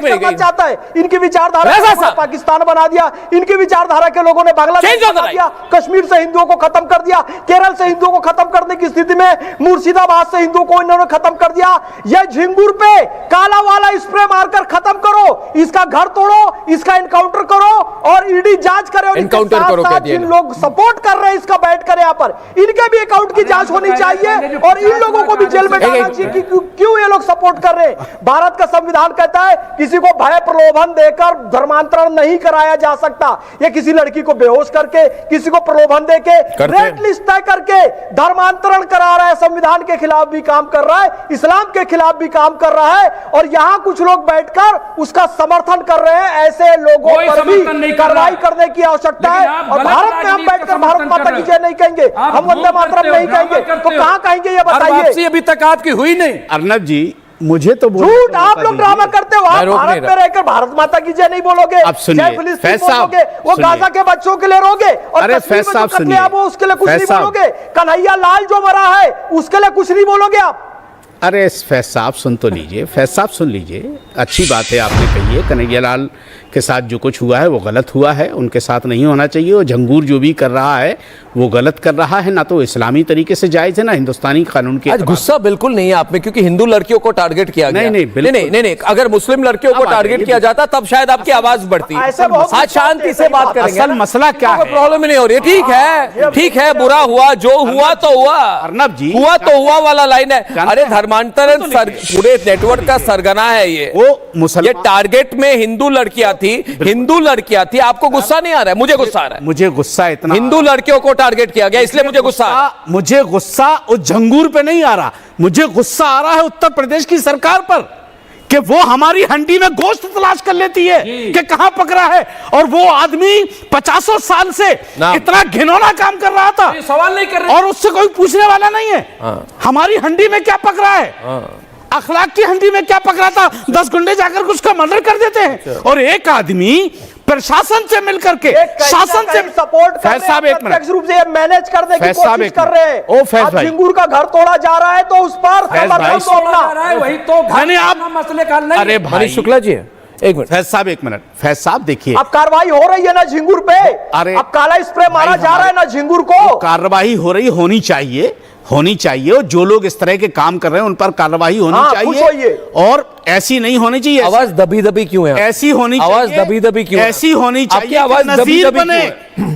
करना चाहता है, इनकी विचारधारा पाकिस्तान बना दिया, इनकी विचारधारा के लोगों ने बांग्लादेश बना दिया, कश्मीर से हिंदुओं को खत्म कर दिया, केरल से हिंदुओं को खत्म करने की स्थिति में मुर्शिदाबाद से हिंदुओं को इन्होंने खत्म कर दिया। यह झिंगुर पे काला वाला स्प्रे मारकर खत्म करो, इसका घर तोड़ो, इसका एनकाउंटर करो और ईडी जांच करे। एनकाउंटर करो कह दिया। जिन लोग सपोर्ट कर रहे हैं इसका बैठ कर यहाँ पर, इनके भी अकाउंट की जांच होनी चाहिए और इन लोगों को भी जेल में डालना चाहिए कि क्यों ये लोग सपोर्ट कर रहे हैं। भारत का संविधान कहता है किसी को भय प्रलोभन देकर धर्मांतरण नहीं कराया जा सकता। ये किसी लड़की को बेहोश करके, किसी को प्रलोभन देके, रेट लिस्ट तय करके धर्मांतरण करा रहा है, संविधान के खिलाफ भी काम कर रहा है, इस्लाम के खिलाफ भी काम कर रहा है और यहां कुछ लोग बैठकर उसका समर्थन कर रहे हैं। ऐसे लोगों पर भी कार्रवाई करने की आवश्यकता है। और भारत में हम बैठकर भारत माता की जय नहीं कहेंगे, हम वंदे मातरम नहीं कहेंगे, तो कहां कहेंगे ये बताइए। अभी तक आपकी हुई नहीं। अर्नब जी, मुझे तो झूठ, आप लोग ड्रामा करते हो। आप भारत में रहकर भारत माता की जय नहीं बोलोगे, अब सुनिए, जय फिलिस्तीन बोलोगे, वो गाजा के बच्चों के लिए रोगे और अरे कश्मीर में फैज साहब जो कत्लेआम हो उसके लिए कुछ नहीं बोलोगे। कन्हैया लाल जो मरा है उसके लिए कुछ नहीं बोलोगे आप। अरे फैज साहब सुन तो लीजिए, फैज साहब सुन लीजिए, अच्छी बात है आपने कही है, कन्हैया लाल के साथ जो कुछ हुआ है वो गलत हुआ है, उनके साथ नहीं होना चाहिए। और झंगूर जो भी कर रहा है वो गलत कर रहा है, ना तो इस्लामी तरीके से जायज है ना हिंदुस्तानी कानून के। आज गुस्सा बिल्कुल नहीं है आप में, क्योंकि हिंदू लड़कियों को टारगेट किया गया। नहीं, अगर मुस्लिम लड़कियों को टारगेट किया जाता तब शायद आपकी आवाज बढ़ती। आज शांति से बात करेंगे। असल मसला क्या है? प्रॉब्लम नहीं हो रही। ठीक है, बुरा हुआ, जो हुआ तो हुआ, अर्नब जी हुआ तो हुआ वाला लाइन है। अरे धर्मांतरण पूरे नेटवर्क का सरगना है ये। ये टारगेट में हिंदू लड़कियां थी, आपको गुस्सा नहीं आ रहा है? मुझे गुस्सा आ रहा है। मुझे गुस्सा इतना, हिंदू लड़कियों को टारगेट किया गया इसलिए मुझे गुस्सा आ रहा है। मुझे गुस्सा उस झंगूर पे नहीं आ रहा, मुझे गुस्सा आ रहा है उत्तर प्रदेश की सरकार पर कि वो हमारी हंडी में गोश्त तलाश कर लेती है कि कहां पकड़ा है। और वो आदमी 50 साल से इतना घिनौना काम कर रहा था, सवाल नहीं कर रहे और उससे कोई पूछने वाला नहीं है। हमारी हंडी में क्या पकड़ा है, अखलाक की हंडी में क्या पकड़ा था? 10 गुंडे जाकर उसका मर्डर कर देते हैं और एक आदमी प्रशासन से मिलकर के शासन से सपोर्ट कर रहे हैं, प्रत्यक्ष रूप से मैनेज करने की कोशिश कर रहे हैं। ओ फैज भाई, झिंगुर का घर तोड़ा जा रहा है तो उस पर वही तो मसले का नहीं। अरे भाई शुक्ला जी, एक मिनट फैज साहब, एक मिनट फैज साहब, देखिए अब कार्रवाई हो रही है ना झिंगुर पे। अरे अब काला स्प्रे मारा जा रहा है ना झिंगुर को। कार्रवाई हो रही, होनी चाहिए और जो लोग इस तरह के काम कर रहे हैं उन पर कार्रवाई होनी चाहिए और ऐसी नहीं होनी चाहिए। आवाज दबी क्यों है? ऐसी होनी चाहिए, आवाज दबी क्यों? ऐसी होनी चाहिए, आवाज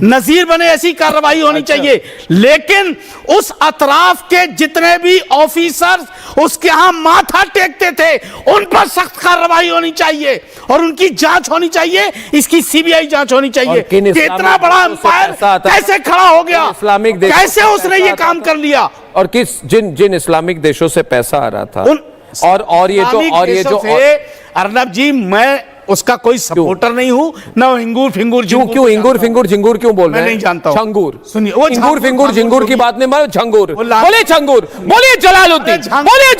नजीर बने, ऐसी कार्रवाई होनी चाहिए। लेकिन उस अतराफ के जितने भी ऑफिसर्स उसके यहां माथा टेकते थे उन पर सख्त कार्रवाई होनी चाहिए और उनकी जांच होनी चाहिए, इसकी सीबीआई जांच होनी चाहिए। इतना बड़ा एम्पायर कैसे खड़ा हो गया, इस्लामिक देश कैसे उसने ये काम कर लिया? और जिन इस्लामिक देशों से पैसा आ रहा था और ये जो अर्नब जी, मैं उसका कोई सपोर्टर नहीं हूं ना। इंगूर फिंगूर क्यों इंगूर फिंगूर झिंगूर क्यों बोल रहे हैं? मैं नहीं जानता हूं। झंगूर सुनिए, वो इंगूर फिंगूर झिंगूर की बात नहीं मानो। झंगूर बोलिए, झंगूर बोलिए, जलालुद्दीन बोलिए,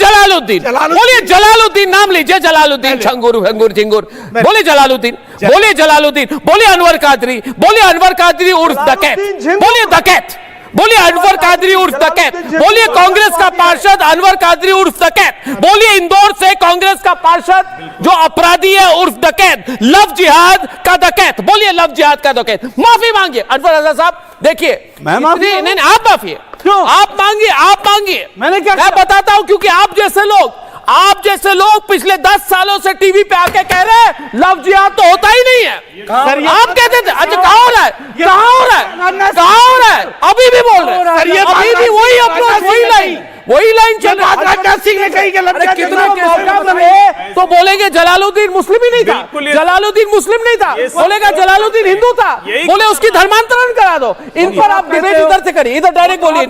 जलालुद्दीन नाम लीजिए, जलालुद्दीन। झंगूर फिंगूर झिंगूर बोलिए, जलालुद्दीन बोलिए, अनवर कादरी उर्फ डकैत, बोलिए डकैत, बोलिए अनवर कादरी उर्फ डकैत, बोलिए कांग्रेस का पार्षद अनवर कादरी उर्फ डकैत, बोलिए इंदौर से कांग्रेस का पार्षद जो अपराधी है उर्फ डकैत, लव जिहाद का डकैत, बोलिए लव जिहाद का डकैत। माफी मांगिए अनवर रजा साहब। देखिए नहीं, आप माफी आप मांगिए। मैंने क्या मैं बताता हूं, क्योंकि आप जैसे लोग पिछले 10 सालों से टीवी पे आके कह रहे हैं लव जिहाद तो होता ही नहीं है। आप कहते थे, अच्छा कहां हो रहा है? अभी भी बोल रहे हैं, अभी भी वही अप्रोच, वही लाइन चल रही है। कितना मौका बने तो बोलेंगे जलालुद्दीन मुस्लिम ही नहीं था, जलालुद्दीन मुस्लिम नहीं था, बोलेगा जलालुद्दीन हिंदू था, बोले उसकी धर्मांतरण करा दो। इन पर आप डिबेट इधर से करिए, इधर डायरेक्ट बोलिए।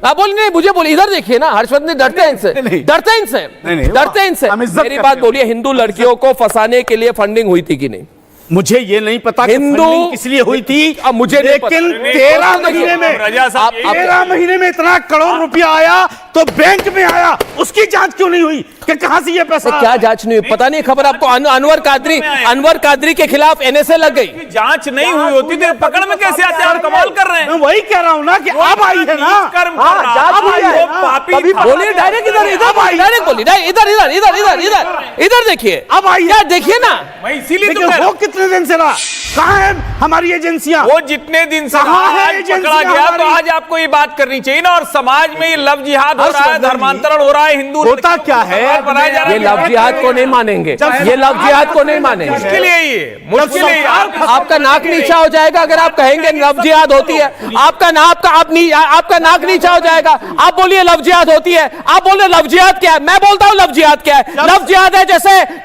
आप बोलिए नहीं, मुझे बोलिए, इधर देखिए ना, हर्षवर्धन डरते हैं इनसे। मेरी बात बोलिए, हिंदू लड़कियों को फंसाने के लिए फंडिंग हुई थी कि नहीं? मुझे ये नहीं पता हिंदू किस लिए हुई थी, मुझे लेकिन 13 महीने में इतना करोड़ रुपया आया तो बैंक में आया, उसकी जांच क्यों नहीं हुई कि कहां से ये पैसा? क्या जांच नहीं हुई? पता नहीं, खबर आपको अनवर कादरी के खिलाफ एनएसए लग गई। जांच नहीं हुई होती तो पकड़ में कैसे आते हैं? कमाल कर रहे हैं। मैं वही कह रहा हूं ना कि अब आई है ना, बोलिए डायरेक्ट, डायरेक्ट बोलिए, इधर देखिए, अब आई, देखिए ना, मैं इसीलिए कितने दिन से रहा कहाँ है हमारी एजेंसियां? वो जितने दिन से कहाँ है आज एजेंसियां पकड़ा गया, तो हमारी? आज आपको ये बात करनी चाहिए ना। और समाज में ये लव जिहाद हो रहा है, धर्मांतरण हो रहा है, हिंदू होता क्या है? बनाया जा रहा है। ये लव जिहाद को नहीं मानेंगे, ये लव जिहाद को नहीं मानेंगे। मुश्किल यही है, मुश्किल है। आपका नाक नीचा हो जाएगा अगर आप कहेंगे लव जिहाद होती है। आपका नाक नीचा हो जाएगा। आप बोलिए लव जिहाद होती है, आप बोलिए लव जिहाद क्या है। मैं बोलता हूं लव जिहाद क्या है। लव जिहाद है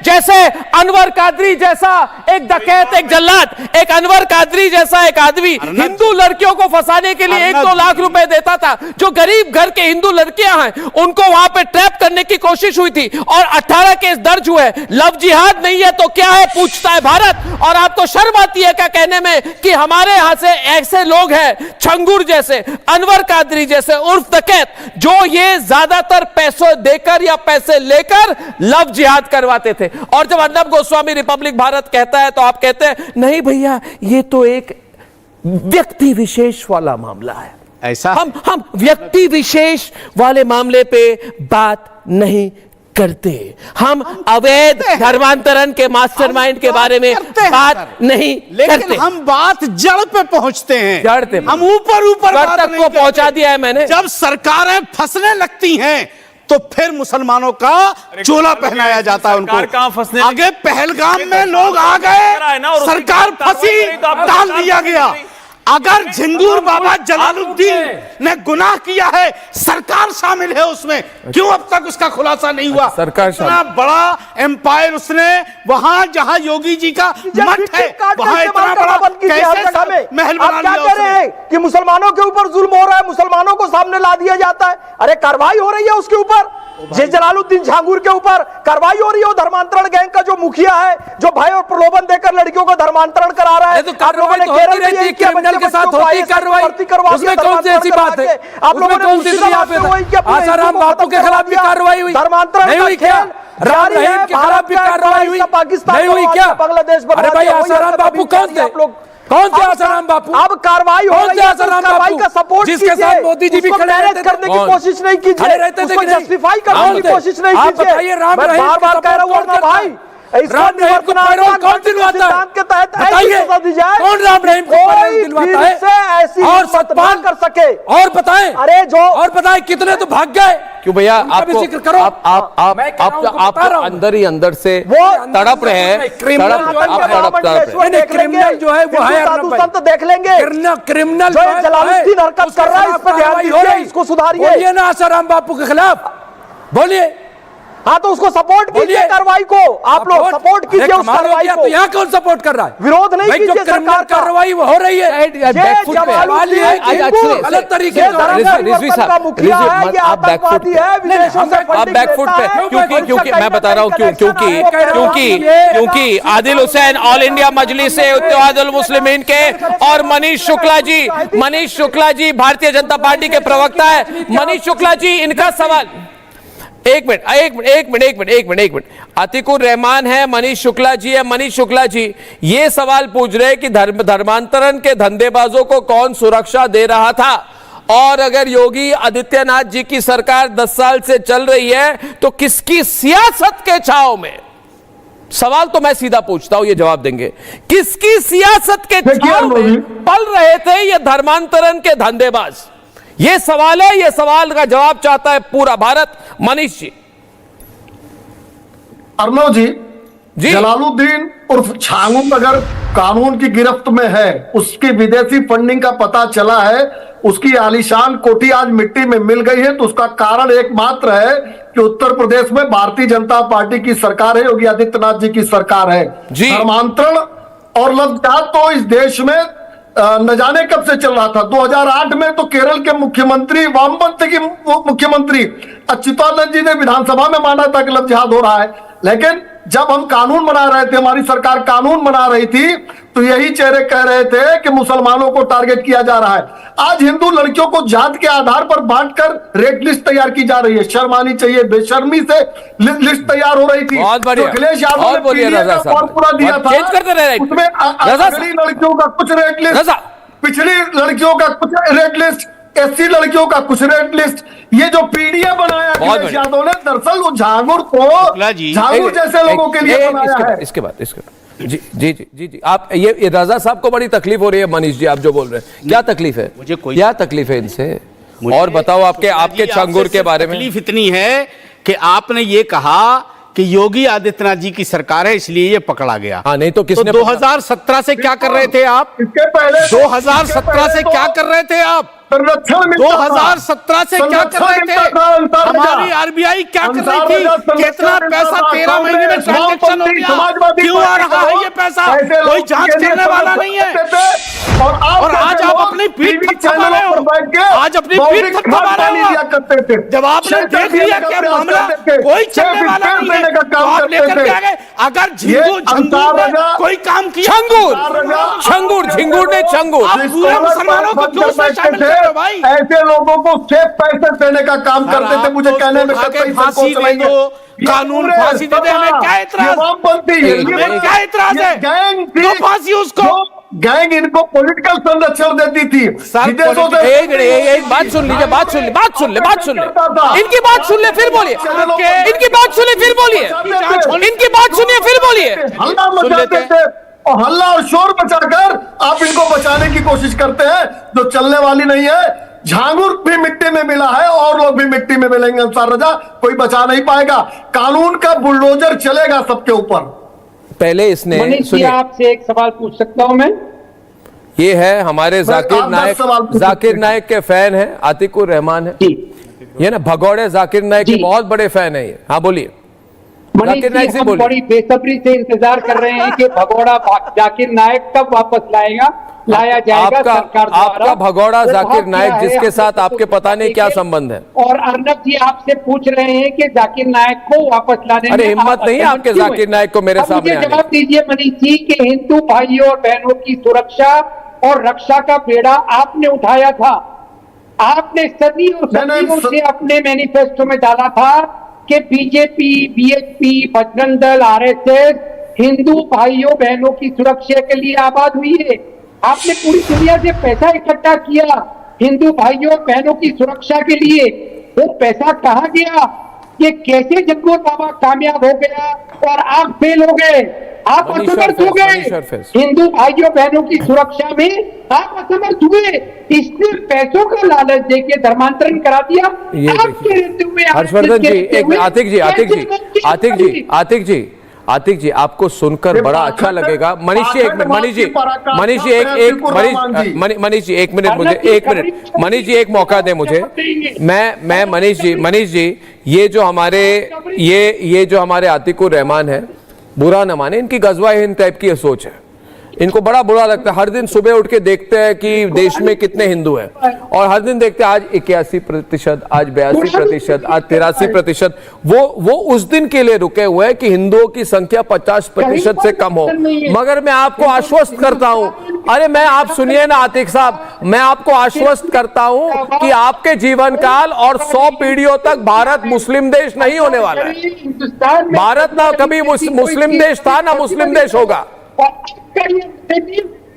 जैसे अनवर कादरी जैसा एक डकैत, एक जल्लाद, एक अनवर कादरी जैसा एक आदमी हिंदू लड़कियों को फंसाने के लिए 1-2 लाख रुपए देता था। जो गरीब घर के हिंदू लड़कियां हैं उनको वहां पे ट्रैप करने की कोशिश हुई थी और 18 केस दर्ज हुए। लव जिहाद नहीं है तो क्या है, पूछता है भारत। और आपको शर्म आती है क्या कहने में कि हमारे यहां से ऐसे लोग हैं छंगूर जैसे, अनवर कादरी जैसे उर्फ डकैत, जो ये ज्यादातर पैसों देकर या पैसे लेकर लव जिहाद करवाते थे। और जब अर्नब गोस्वामी रिपब्लिक भारत कहता है तो आप कहते हैं नहीं भैया ये तो एक व्यक्ति विशेष वाला मामला है। ऐसा हम व्यक्ति विशेष वाले मामले पे बात नहीं करते। हम अवैध धर्मांतरण के मास्टरमाइंड के बारे में बात नहीं करते। हम बात जड़ पे पहुंचते हैं, जड़ पे हम ऊपर बात तक को पहुंचा दिया है मैंने। जब सरकारें फंसने लगती हैं तो फिर मुसलमानों का चोला पहनाया जाता है उनको। कहां फंसने आगे पहलगाम में लोग आ गए, सरकार फंसी, डाल दिया गया। अगर झिंगूर बाबा जलालुद्दीन ने गुनाह किया है, सरकार शामिल है उसमें, क्यों अब तक उसका खुलासा नहीं हुआ? सरकार इतना बड़ा एम्पायर उसने, वहां जहां योगी जी का मठ है वहां इतना बड़ा कैसे महल बना लिया? क्या कह रहे हैं कि मुसलमानों के ऊपर जुल्म हो रहा है, मुसलमानों को सामने ला दिया जाता है। अरे कार्रवाई हो रही है उसके ऊपर, जलालुद्दीन झांगुर के ऊपर कार्रवाई हो रही है। धर्मांतरण गैंग का जो मुखिया है, जो भय और प्रलोभन देकर लड़कियों को धर्मांतरण करा रहा है, आप लोगों ने केरल में क्रिमिनल के साथ होती कार्रवाई, उसमें कौन सी ऐसी बात है? आप लोगों ने आसाराम बापू के खिलाफ भी कार्रवाई हुई, धर्मांतरण नहीं हुई क्या? राम रहीम के खिलाफ भी कार्रवाई हुई, पाकिस्तान नहीं हुई क्या? बांग्लादेश। अरे भाई आसाराम बापू कौन थे? कौन थे आसाराम बापू? अब कार्रवाई हो रही है, आसाराम बापू का सपोर्ट जिसके साथ मोदी जी भी खड़े रहते करने की कोशिश नहीं कीजिए, उसको जस्टिफाई करने की कोशिश नहीं कीजिए। आप बताइए राम रहीम बार-बार कह रहा हूं ना भाई, राम रहीम को पैरोल कौन दिलवाता है? के तहत ऐसी सजा दी जाए, कौन राम रहीम को पैरोल दिलवाता है? ऐसी और सत्पाल कर सके और बताएं, अरे जो और बताएं कितने तो भाग गए। क्यों भैया आपको आप अंदर ही अंदर से वो तड़प रहे हैं। क्रिमिनल जो है वो है, साधु संत देख लेंगे। क्रिमिनल जो जलालुद्दीन हरकत कर रहा है, इस पर ध्यान दीजिए, इसको सुधारिए। बोलिए ना आसाराम बापू के खिलाफ, बोलिए। हाँ तो उसको सपोर्ट कीजिए कार्रवाई को, आप लोग सपोर्ट कीजिए उस कार्रवाई को। यहाँ कौन सपोर्ट कर रहा है? विरोध नहीं कीजिए, सरकार कार्रवाई वो हो रही है। गलत तरीके आप बैकफुट पे, क्योंकि मैं बता रहा हूँ क्योंकि आदिल हुसैन ऑल इंडिया मजलिस इत्तेहादुल मुस्लिमीन के और मनीष शुक्ला जी भारतीय जनता पार्टी के प्रवक्ता है। मनीष शुक्ला जी, इनका सवाल एक मिनट अतीकुर रहमान है, मनीष शुक्ला जी है। मनीष शुक्ला जी ये सवाल पूछ रहे हैं कि धर्मांतरण के धंधेबाजों को कौन सुरक्षा दे रहा था, और अगर योगी आदित्यनाथ जी की सरकार 10 साल से चल रही है तो किसकी सियासत के छाव में? सवाल तो मैं सीधा पूछता हूं, ये जवाब देंगे। किसकी सियासत के छाव में पल रहे थे ये धर्मांतरण के धंधेबाज? ये सवाल है, ये सवाल का जवाब चाहता है पूरा भारत। मनीष जी। अर्नव जी, जलालुद्दीन उर्फ छांगू अगर कानून की गिरफ्त में है, उसकी विदेशी फंडिंग का पता चला है, उसकी आलीशान कोठी आज मिट्टी में मिल गई है, तो उसका कारण एकमात्र है कि उत्तर प्रदेश में भारतीय जनता पार्टी की सरकार है, योगी आदित्यनाथ जी की सरकार है। धर्मांतरण और लव जिहाद तो इस देश में न जाने कब से चल रहा था। 2008 में तो केरल के मुख्यमंत्री, वामपंथी के मुख्यमंत्री अच्युतानंद जी ने विधानसभा में माना था कि लव जिहाद हो रहा है। लेकिन जब हम कानून बना रहे थे, हमारी सरकार कानून बना रही थी, तो यही चेहरे कह रहे थे कि मुसलमानों को टारगेट किया जा रहा है। आज हिंदू लड़कियों को जात के आधार पर बांटकर रेट लिस्ट तैयार की जा रही है। शर्म आनी चाहिए, बेशर्मी से लिस्ट तैयार हो रही थी। अखिलेश यादव ने फॉर्मूला दिया था, उसमें अगली लड़कियों का कुछ रेट लिस्ट, पिछली लड़कियों का कुछ रेट लिस्ट, एससी लड़कियों का कुछ रेट लिस्ट, ये जो पीडीएफ बनाया अखिलेश यादव ने, दरअसल वो झांगुर को झांगुर जैसे लोगों के लिए बनाया है। इसके बाद जी जी जी जी जी आप ये रजा साहब को बड़ी तकलीफ हो रही है। मनीष जी, आप जो बोल रहे हैं, क्या तकलीफ है? मुझे कोई क्या तकलीफ है इनसे? और बताओ आपके छंगूर के बारे में। तकलीफ इतनी है कि आपने ये कहा कि योगी आदित्यनाथ जी की सरकार है इसलिए ये पकड़ा गया। हाँ, नहीं तो किसने? 2017 से क्या कर रहे थे आप? इसके पहले 2017 से क्या कर रहे थे आप? संरक्षण मिलता था। 2017 से क्या कर रहे थे? हमारी आरबीआई क्या कर रही थी? कितना पैसा 13 महीने में ट्रांजेक्शन हो गया? क्यों आ रहा है ये पैसा? कोई जांच करने वाला नहीं है। और आज आप अपनी पीठ थपथपा रहे हो। आज अपनी पीठ थपथपा रहे हो। जब आपने देख लिया कि मामला कोई चलने वाला नहीं है तो आप लेकर के आ गए। अगर झंगूर ने कोई काम किया, झिंगूर ने आप पूरे मुसलमानों को क्यों उसमें शामिल कर रहे हो भाई? ऐसे लोगों को सेफ पैसे देने का काम करते थे। मुझे कहने में फांसी दे दो, कानून फांसी दे दे, हमें क्या इतराज? हमें क्या इतराज है? तो फांसी उसको। गैंग इनको पॉलिटिकल संरक्षण देती थी। एक बात सुन लीजिए, बात सुन ले इनकी बात सुन ले फिर बोलिए, इनकी बात सुनिए फिर बोलिए, इनकी बात सुनिए फिर बोलिए। हल्ला मचाते थे और हल्ला और शोर मचाकर आप इनको बचाने की कोशिश करते हैं, जो चलने वाली नहीं है। झांगुर भी मिट्टी में मिला है और लोग भी मिट्टी में मिलेंगे। अंसार रजा कोई बचा नहीं पाएगा। कानून का बुलडोजर चलेगा सबके ऊपर। पहले इसने सुनिए, आपसे एक सवाल पूछ सकता हूं मैं? ये है हमारे जाकिर नायक के फैन है, आतिकुर रहमान है ये ना, भगौड़े जाकिर नायक के बहुत बड़े फैन है ये। हाँ बोलिए जाकिर नायक से बोलिए। बड़ी बेसब्री से इंतजार कर रहे हैं कि भगौड़ा जाकिर नायक कब वापस लाया जाएगा। आपका भगौड़ा जाकिर नायक जिसके साथ आपके पता नहीं क्या संबंध है। और अर्नब जी आपसे पूछ रहे हैं कि जाकिर नायक को वापस लाने में अरे हिम्मत नहीं है आपके जाकिर नायक को मेरे सामने आने की। जवाब दीजिए मनीष जी कि हिंदू भाइयों और बहनों की सुरक्षा और रक्षा का बेड़ा आपने उठाया था। आपने सदियों से अपने मैनिफेस्टो में डाला था कि BJP, BSP, Bajrang Dal, RSS Hindu भाइयों बहनों की सुरक्षा के लिए आबाद हुई है। आपने पूरी दुनिया से पैसा इकट्ठा किया हिंदू भाइयों और बहनों की सुरक्षा के लिए। वो पैसा कहाँ गया? ये कैसे झंगूर बाबा कामयाब हो गया और आप फेल हो गए? आप असमर्थ हो गए हिंदू भाइयों बहनों की सुरक्षा में, आप असमर्थ हुए। इसने पैसों का लालच देके धर्मांतरण करा दिया। आपके रहते हुए हर्षवर्धन जी, एक आतिक जी आपको सुनकर बड़ा अच्छा लगेगा। मनीष जी एक मिनट, मनीष जी एक मिनट मुझे, एक मिनट मनीष जी एक मौका दे मुझे। मैं मनीष जी ये जो हमारे आतिकुर रहमान है, बुरा न माने, इनकी गजवा हिंद टाइप की सोच है। इनको बड़ा बुरा लगता है। हर दिन सुबह उठ के देखते हैं कि देश में कितने हिंदू हैं और हर दिन देखते हैं आज 81%, आज 82%, आज 83%। वो उस दिन के लिए रुके हुए हैं कि हिंदुओं की संख्या 50% से कम हो। मगर मैं आपको आश्वस्त करता हूं, अरे मैं आप सुनिए ना आतिक साहब, मैं आपको आश्वस्त करता हूं कि आपके जीवन काल और 100 पीढ़ियों तक भारत मुस्लिम देश नहीं होने वाला है। भारत ना कभी मुस्लिम देश था ना मुस्लिम देश होगा।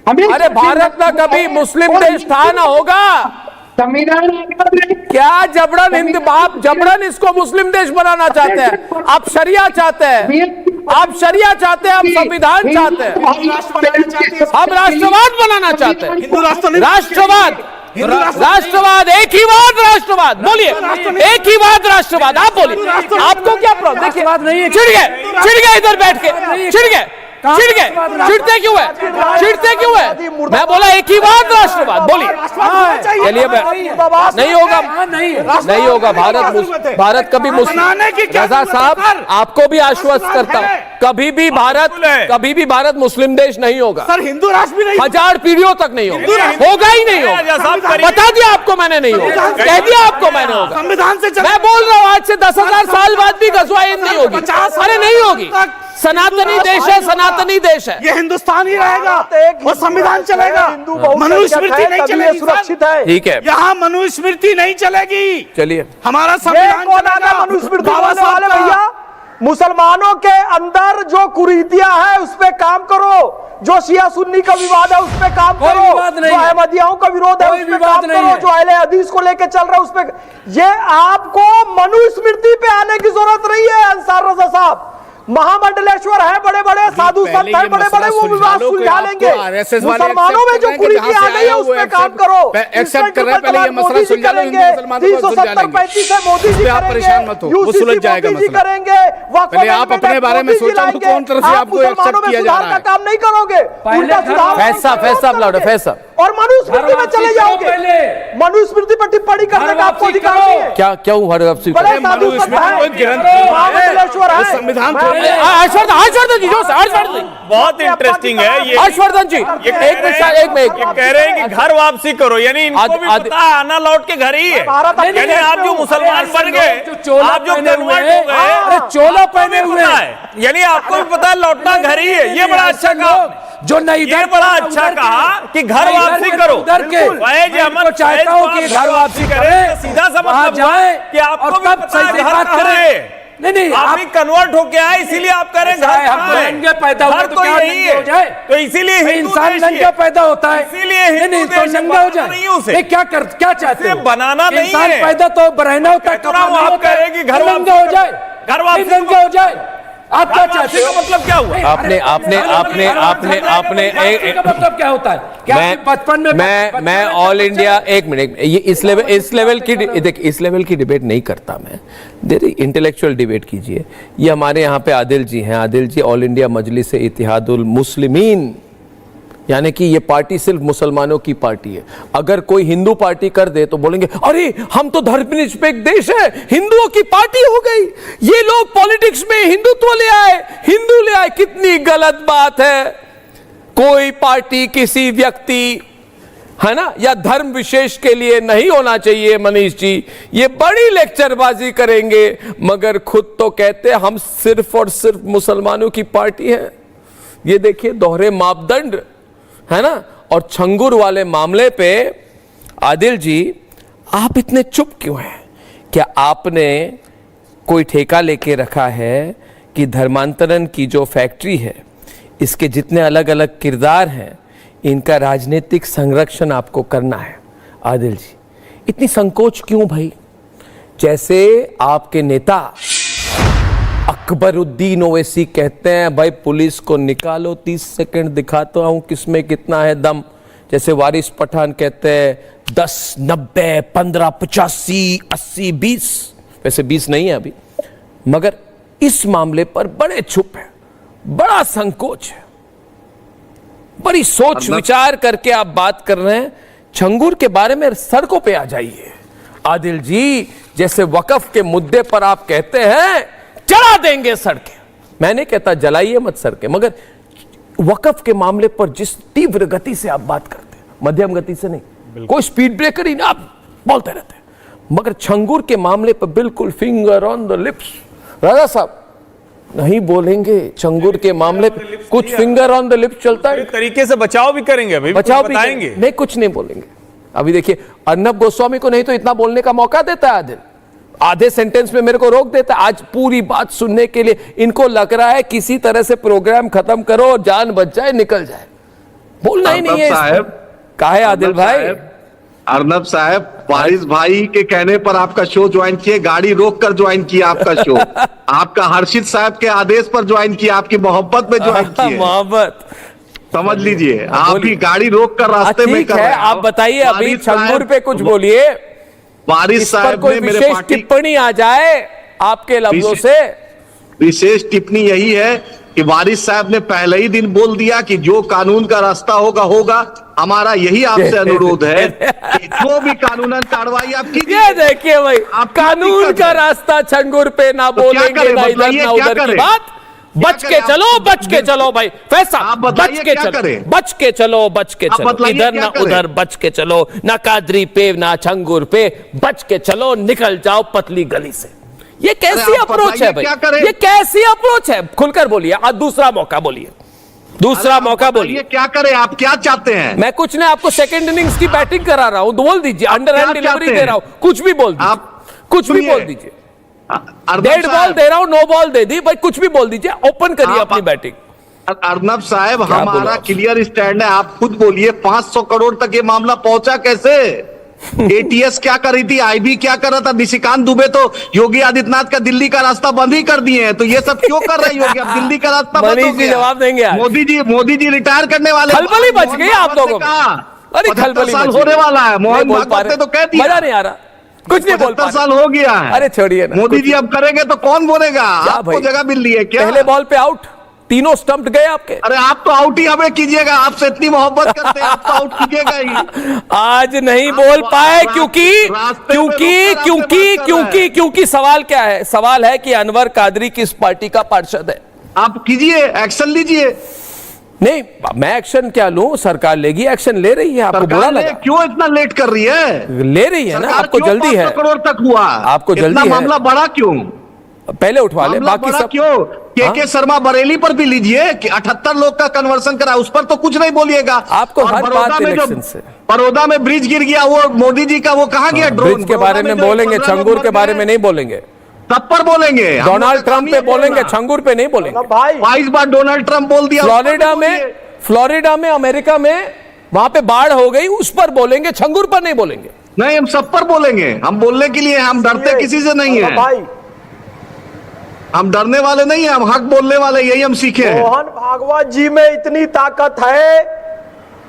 अरे भारत ना कभी मुस्लिम देश था ना होगा। संविधान क्या जबरन हिंद बाप जबरन इसको मुस्लिम देश बनाना चाहते हैं? आप शरिया चाहते हैं, आप शरिया चाहते हैं, आप संविधान चाहते हैं, हम राष्ट्रवाद बनाना चाहते हैं। राष्ट्रवाद एक ही बात, राष्ट्रवाद बोलिए, एक ही बात राष्ट्रवाद। आप बोलिए, आपको क्या प्रॉब्लम? देखिए चिढ़ गए इधर बैठ के, चिढ़ते क्यों है? मैं बोला एक ही बात राष्ट्रवाद, बोलिए। चलिए नहीं होगा भारत कभी मुस्लिम। रजा साहब आपको भी आश्वस्त करता हूँ, कभी भी भारत मुस्लिम देश नहीं होगा। सर हिंदू राष्ट्र भी नहीं, 1000 पीढ़ियों तक नहीं होगा ही नहीं होगा। बता दिया आपको मैंने, नहीं होगा, कह दिया आपको मैंने होगा। संविधान से मैं बोल रहा हूँ आज से 10,000 साल बाद भी गजवा हिंद नहीं होगी। अरे नहीं होगी, सनातनी देश है, सनातनी देश है, ये हिंदुस्तान ही रहेगा और संविधान चलेगा। मनुस्मृति नहीं चलेगी, सुरक्षित है, ठीक है, यहाँ मनुस्मृति नहीं चलेगी। चलिए हमारा संविधान मनुस्मृति वाले भैया, मुसलमानों के अंदर जो कुरीतियां है उस पे काम करो, जो शिया सुन्नी का विवाद है उस पे काम करो, जो अहमदियाओं का विरोध है उस पे काम करो, जो अहले हदीस को लेके चल रहा है उस पे। ये आपको मनुस्मृति पे आने की जरूरत नहीं है अंसार रजा साहब। महामंडलेश्वर है, बड़े बड़े साधु संत है, बड़े बड़े, वो विवाद सुलझा लेंगे। मुसलमानों में जो कुरीति आ गई है उस पर काम करो, एक्सेप्ट कर रहे हैं। पहले ये मसला सुलझा लो, 370-35 है, मोदी जी करेंगे, परेशान मत हो, वो सुलझ जाएगा मसला करेंगे। पहले आप अपने बारे में सोचो, कौन तरफ से आपको एक्सेप्ट किया जा रहा है। काम नहीं करोगे, उल्टा सुधार, फैसला और मनुस्मृति में चले जाओगे। मनुस्मृति पर टिप्पणी करने का आपको अधिकार नहीं है। क्या क्या हुआ? संविधान बहुत इंटरेस्टिंग है ये। हर्षवर्धन जी एक कह रहे हैं कि घर वापसी करो, यानी इनको भी पता है आना लौट के घर ही है। यानी आप जो मुसलमान बन गए, आप जो कन्वर्ट हो गए, चोला पहने हुए हैं, यानी आपको भी पता है लौटना घर ही है। ये बड़ा अच्छा कहा, जो नहीं, ये बड़ा अच्छा कहा कि घर वापसी करो। चाहता हूँ कि घर वापसी करें, सीधा सा मतलब जाए कि आपको भी पता है घर कहाँ है। नहीं, आप ही कन्वर्ट होके आए, इसीलिए आप कह रहे हैं घर पैदा हुआ तो क्या नहीं हो जाए, तो इसीलिए इंसान नंगा पैदा होता है, इसीलिए तो नंगा हो जाए। क्या चाहते हैं? बनाना नहीं है, पैदा तो रहना होता है। आप कह रहे हैं कि घर नंगा हो जाए, घर वापसी नंगा हो जाए। आप क्या चाहते हो? मतलब क्या हुआ? आपने मतलब क्या होता है? क्या बचपन में मैं ऑल इंडिया, एक मिनट, ये इस लेवल की देख, इस लेवल की डिबेट नहीं करता मैं। देखिए, इंटेलेक्चुअल डिबेट कीजिए। ये हमारे यहाँ पे आदिल जी हैं, आदिल जी ऑल इंडिया मजलिस इत्तेहादुल मुस्लिमीन, यानी कि ये पार्टी सिर्फ मुसलमानों की पार्टी है। अगर कोई हिंदू पार्टी कर दे तो बोलेंगे अरे हम तो धर्मनिरपेक्ष देश है, हिंदुओं की पार्टी हो गई, ये लोग पॉलिटिक्स में हिंदुत्व ले आए, हिंदू ले आए। कितनी गलत बात है। कोई पार्टी किसी व्यक्ति, है ना, या धर्म विशेष के लिए नहीं होना चाहिए। मनीष जी ये बड़ी लेक्चरबाजी करेंगे, मगर खुद तो कहते हम सिर्फ और सिर्फ मुसलमानों की पार्टी है। ये देखिए दोहरे मापदंड, है ना। और छंगूर वाले मामले पे आदिल जी आप इतने चुप क्यों हैं? क्या आपने कोई ठेका लेके रखा है कि धर्मांतरण की जो फैक्ट्री है, इसके जितने अलग अलग किरदार हैं, इनका राजनीतिक संरक्षण आपको करना है? आदिल जी इतनी संकोच क्यों भाई? जैसे आपके नेता अकबरुद्दीन ओवैसी कहते हैं भाई पुलिस को निकालो, 30 सेकंड दिखाता हूं किसमें कितना है दम। जैसे वारिस पठान कहते हैं 10, 90, 15, 85, 80, 20, वैसे 20 नहीं है अभी, मगर इस मामले पर बड़े चुप है, बड़ा संकोच है, बड़ी सोच विचार करके आप बात कर रहे हैं। छंगूर के बारे में सड़कों पे आ जाइए आदिल जी। जैसे वक्फ के मुद्दे पर आप कहते हैं जला देंगे सड़कें, मैं नहीं कहता जलाइए मत सड़कें, मगर वक्फ के मामले पर जिस तीव्र गति से आप बात करते हैं, मध्यम गति से नहीं, कोई स्पीड ब्रेकर ही ना, आप बोलते रहते हैं। मगर छंगूर के मामले पर बिल्कुल फिंगर ऑन द लिप्स। राजा साहब नहीं बोलेंगे छंगूर के मामले पे, कुछ फिंगर ऑन द लिप्स चलता है, तरीके से बचाव भी करेंगे, अभी बचाव भी बताएंगे, नहीं कुछ नहीं बोलेंगे। अभी देखिए अर्नब गोस्वामी को नहीं तो इतना बोलने का मौका देता है आदिल, आधे सेंटेंस में मेरे को रोक देता। आज पूरी बात सुनने के लिए इनको लग रहा है किसी तरह से प्रोग्राम खत्म करो, जान बच जाए, निकल जाए, बोलना ही नहीं है। काहे आदिल भाई? अर्नब साहब वारिस भाई के कहने पर आपका शो ज्वाइन किए, गाड़ी रोक कर ज्वाइन किया आपका शो। आपका हर्षित साहब के आदेश पर ज्वाइन किया, आपकी मोहब्बत में ज्वाइन किए। मोहब्बत समझ लीजिए, आप ही गाड़ी रोक कर रास्ते में कर रहे हैं। आप बताइए अभी छंगूर पे कुछ बोलिए, वारिस साहब कोई विशेष टिप्पणी आ जाए आपके लफ्जों से। विशेष टिप्पणी यही है कि वारिस साहब ने पहले ही दिन बोल दिया कि जो कानून का रास्ता होगा होगा। हमारा यही आपसे अनुरोध है कि जो भी कानूनन कार्रवाई आप कीजिए। ये देखिए भाई, कानून का रास्ता छंगूर पे ना बोलेंगे, ना इधर ना उधर की बात। बच के चलो, बच के चलो भाई, फैसला बच के चलो, बच के चलो, बच के चलो, इधर ना उधर बच के चलो, ना कादरी पे ना छंगूर पे, बच के चलो, निकल जाओ पतली गली से। ये कैसी अप्रोच है भाई? ये कैसी अप्रोच है? खुलकर बोलिए। आज दूसरा मौका बोलिए, दूसरा मौका बोलिए। क्या करें, आप क्या चाहते हैं? मैं कुछ नहीं, आपको सेकंड इनिंग्स की बैटिंग करा रहा हूं, बोल दीजिए, अंडर हैंड डिलीवरी दे रहा हूं, कुछ भी बोल दीजिए, कुछ भी बोल दीजिए। डेड बॉल दे रहा हूं, नो बॉल दे दी भाई, कुछ भी बोल दीजिए, ओपन करिए अपनी बैटिंग। अर्नब साहब हमारा क्लियर स्टैंड है, आप खुद बोलिए 500 करोड़ तक ये मामला पहुंचा कैसे? एटीएस क्या कर रही थी, आईबी क्या कर रहा था, निशिकांत दुबे तो योगी आदित्यनाथ का दिल्ली का रास्ता बंद ही कर दिए हैं, तो ये सब क्यों कर रहे हैं योगी? अब दिल्ली का रास्ता बंद हो मनीष जी गया। जवाब देंगे आज। मोदी जी रिटायर करने वाले, खलबली बच गई आप लोगों में। अरे 75 साल होने वाला है। मोहन भागवत ने तो कह दिया, मजा नहीं आ रहा, कुछ नहीं बोल पा 75 साल हो गया है। अरे छोड़िए ना, मोदी जी अब करेंगे तो कौन बोलेगा? आपको जगह मिल रही है क्या? पहले बॉल पे आउट, तीनों स्टंप्ड गए आपके। अरे आप तो आउट ही हमें कीजिएगा, आपसे इतनी मोहब्बत करते हैं, आप तो आउट कीजिएगा ही। आज नहीं बोल पाए क्योंकि सवाल क्या है? सवाल है कि अनवर कादरी किस पार्टी का पार्षद है। आप कीजिए, एक्शन लीजिए। नहीं, मैं एक्शन क्या लूं? सरकार लेगी, एक्शन ले रही है। आपको बुरा लगा? क्यों इतना लेट कर रही है? ले रही है ना, आपको जल्दी है। 500 करोड़ तक हुआ, आपको जल्दी है। मामला बड़ा क्यों? पहले उठवा ले, बाकी सब क्यों? के शर्मा बरेली पर भी लीजिए कि 78 लोग का कन्वर्सन करा, उस पर तो कुछ नहीं बोलिएगा। आपको हर बात इलेक्शन से। बड़ौदा में ब्रिज गिर गया, वो मोदी जी का वो कहाँ गया ड्रोन? ब्रिज के बारे में बोलेंगे, छंगूर के बारे में नहीं बोलेंगे। तब पर बोलेंगे, डोनाल्ड ट्रंप पे बोलेंगे, छंगूर पे नहीं बोलेंगे। 22 बार डोनाल्ड ट्रंप बोल दिया। फ्लोरिडा में, अमेरिका में वहां पे बाढ़ हो गई, उस पर बोलेंगे, छंगूर पर नहीं बोलेंगे। नहीं, हम सब पर बोलेंगे। हम बोलने के लिए, हम डरते किसी से नहीं है, हम डरने वाले नहीं है, हम हक बोलने वाले, यही हम सीखे हैं। मोहन भागवत जी में इतनी ताकत है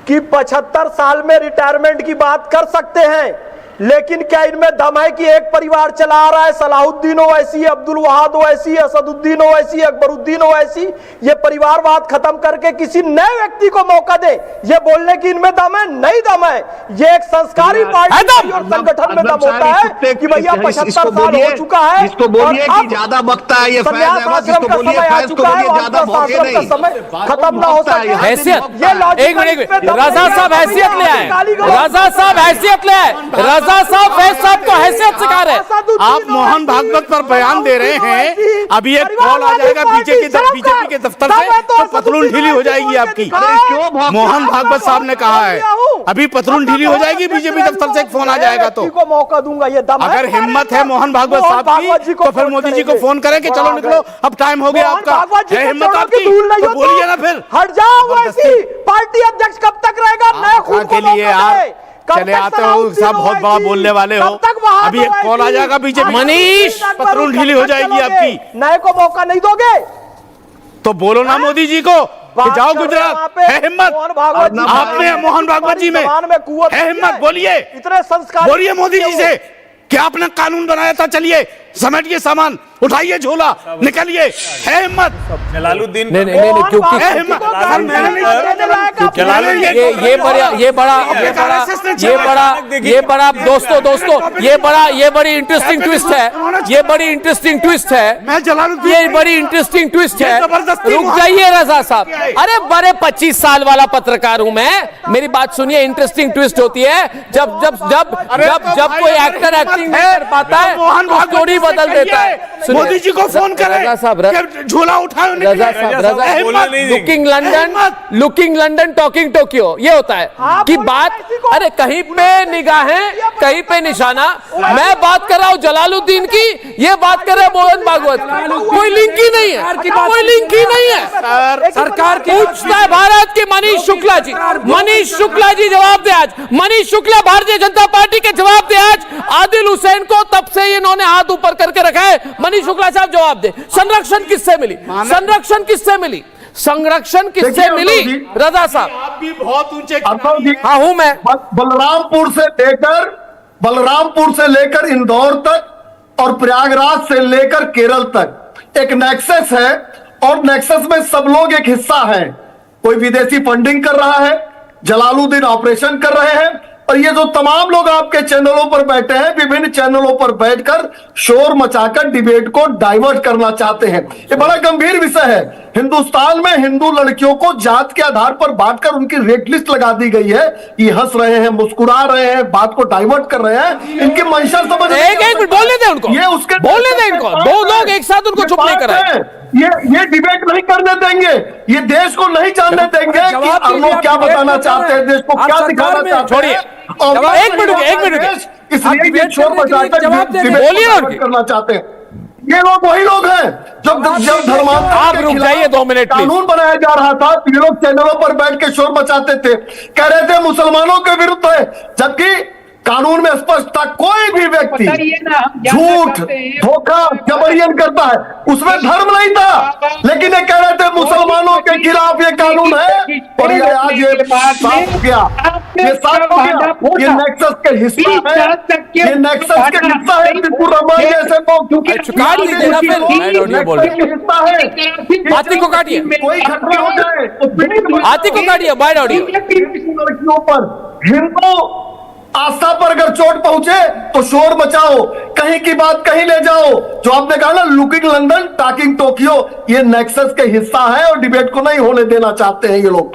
कि 75 साल में रिटायरमेंट की बात कर सकते हैं, लेकिन क्या इनमें दम है कि एक परिवार चला आ रहा है, सलाहुद्दीन ओवैसी, अब्दुल वहाद ओवैसी, असदुद्दीन ओवैसी, अकबरुद्दीन ओवैसी, ये परिवारवाद खत्म करके किसी नए व्यक्ति को मौका दे, ये बोलने की इनमें दम है? नहीं दम है। ये एक संस्कारी पार्टी और संगठन में दम होता है कि भैया 75 साल हो चुका है, इसको बोलिए कि ज्यादा बकता है, ये संन्यास आश्रम का समय आ चुका है, आश्रम का समय खत्म ना हो सके। हैसियत, एक मिनट, रजा साहब हैसियत ले आए, रजा साहब हैसियत ले आए, रजा साहब फैज साहब को हैसियत सिखा रहे हैं। आप मोहन भागवत पर बयान दे रहे हैं, अभी एक कॉल आ जाएगा बीजेपी के दफ्तर से, तो पतलून ढीली हो जाएगी आपकी। मोहन भागवत साहब ने कहा है, अभी पतलून ढीली हो जाएगी, बीजेपी दफ्तर से एक फोन आ जाएगा। तो मौका दूंगा, ये दम अगर हिम्मत है मोहन भागवत साहब की, तो फिर मोदी जी को फोन करें कि चलो निकलो, अब टाइम हो गया आपका। है हिम्मत आपकी तो बोलिए ना, फिर हट जाओ। ऐसी पार्टी अध्यक्ष कब तक रहेगा? नए खून के लिए यार चले आते हो, सब बहुत बड़ा बोलने वाले हो। अभी एक कॉल आ जाएगा बीजेपी, मनीष पतलून ढीली हो जाएगी आपकी। नए को मौका नहीं दोगे तो बोलो ना मोदी जी को कि जाओ गुजरात। है हिम्मत आप में, मोहन भागवत जी में है हिम्मत? बोलिए, इतने संस्कार बोलिए मोदी जी से, क्या आपने कानून बनाया था? चलिए समेटिए सामान, उठाइए झोला, निकलिए। है हिम्मत? जलालुद्दीन नहीं, क्योंकि है हिम्मत? ये बड़ा दोस्तों ये बड़ी इंटरेस्टिंग ट्विस्ट है, ये बड़ी इंटरेस्टिंग ट्विस्ट है, मैं जलालुद्दीन, ये बड़ी इंटरेस्टिंग ट्विस्ट है। जबरदस्ती रुक जाइए रजा साहब, अरे बड़े 25 साल वाला पत्रकार हूं मैं, मेरी बात सुनिए। इंटरेस्टिंग ट्विस्ट होती है जब कोई एक्टर एक्टिंग नहीं कर पाता है, स्टोरी बदल देता है। मोदी जी को फोन करें, झोला उठाओ, लुकिंग लंडन टॉकिंग टोक्यो, ये होता है कि बात, अरे कहीं पे निगाहें, कहीं पे निशाना। मैं बात कर रहा हूं जलालुद्दीन की, ये बात कर रहे हैं मोहन भागवत। कोई लिंक ही नहीं है, कोई लिंक ही नहीं है। सरकार पूछता है भारत की मनीष शुक्ला जी, मनीष शुक्ला जी जवाब दे आज। मनीष शुक्ला भारतीय जनता पार्टी के जवाब दे आज। आदिल हुसैन को तब से इन्होंने हाथ ऊपर करके रखा है। मनीष शुक्ला साहब जवाब दे, संरक्षण किससे मिली? संरक्षण किससे मिली? संरक्षण किससे मिली? रजा साहब आप भी बहुत ऊंचे। हाँ हूं मैं। बलरामपुर से लेकर इंदौर तक और प्रयागराज से लेकर केरल तक एक नेक्सस है, और नेक्सस में सब लोग एक हिस्सा है। कोई विदेशी फंडिंग कर रहा है, जलालुद्दीन ऑपरेशन कर रहे हैं, और ये जो तमाम लोग आपके चैनलों पर बैठे हैं, विभिन्न चैनलों पर बैठकर शोर मचाकर डिबेट को डाइवर्ट करना चाहते हैं। ये बड़ा गंभीर विषय है। हिंदुस्तान में हिंदू लड़कियों को जात के आधार पर बांटकर उनकी रेट लिस्ट लगा दी गई है। ये हंस रहे हैं, मुस्कुरा रहे हैं, बात को डाइवर्ट कर रहे हैं। इनकी मंशा समझ, एक बोलने दे उनको, ये उसके बोलने दे इनको। दो लोग एक साथ उनको चुप नहीं कराए। ये डिबेट नहीं करने देंगे, ये देश को नहीं जानने देंगे कि हम लोग क्या बताना चाहते हैं, देश को क्या दिखाना चाहते हैं। एक मिनट, इसलिए शोर मचाकर करना चाहते हैं। ये लोग वही लोग हैं जब धर्मांतरण रुक जाइए 2 मिनट कानून बनाया जा रहा था, ये लोग चैनलों पर बैठ के शोर मचाते थे, कह रहे थे मुसलमानों के विरुद्ध है, जबकि कानून में स्पष्ट था, कोई भी व्यक्ति झूठ, धोखा, जबरियन करता है, उसमें धर्म नहीं था, लेकिन ये कह रहे थे मुसलमानों के खिलाफ ये कानून है, और ये आज ये साफ हो गया, ये साफ हो गया, ये नेक्सस के हिस्सा है, ये नेक्सस के हिस्सा है, त्रिपुर रमन जैसे हिस्सा है। हाथी को काटिए, कोई घटना हो जाए, हाथी को काटिए, बाइट ऑडियो। लड़कियों पर, हिंदू आस्था पर अगर चोट पहुंचे तो शोर मचाओ, कहीं की बात कहीं ले जाओ। जो आपने कहा ना, लुकिंग लंदन टॉकिंग टोक्यो, ये नेक्सस के हिस्सा है और डिबेट को नहीं होने देना चाहते हैं ये लोग।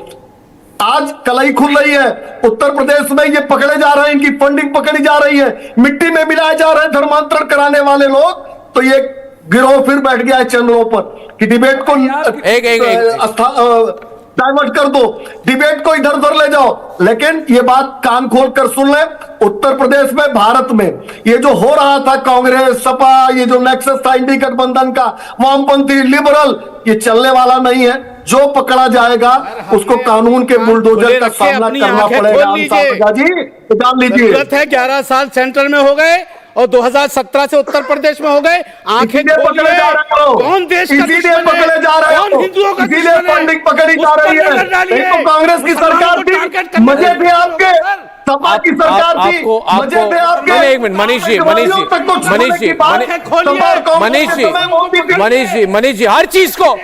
आज कलई खुल रही है, उत्तर प्रदेश में ये पकड़े जा रहे हैं, इनकी फंडिंग पकड़ी जा रही है, मिट्टी में मिलाए जा रहे हैं धर्मांतरण कराने वाले लोग। तो ये गिरोह फिर बैठ गया है चैनलों पर कि डिबेट को डाइवर्ट कर दो, डिबेट को इधर उधर ले जाओ। लेकिन ये बात कान खोल कर सुन ले, उत्तर प्रदेश में, भारत में ये जो हो रहा था, कांग्रेस, सपा, ये जो नेक्सस था इंडी गठबंधन का, वामपंथी, लिबरल, ये चलने वाला नहीं है। जो पकड़ा जाएगा उसको कानून के बुलडोजर का सामना करना पड़ेगा। जी जान लीजिए, 11 साल सेंटर में हो गए और 2017 से उत्तर प्रदेश में हो गए। आंखें पकड़े जा रहे हो, कौन देश का इसीलिए पकड़े जा रहे हो, हिंदुओं का इसीलिए फंडिंग पकड़ी जा रही है। तो कांग्रेस की सरकार थी, मजे थे आपके, सपा की सरकार थी, मजे थे आपके। एक मिनट, मनीष जी, मनीष जी, हर चीज को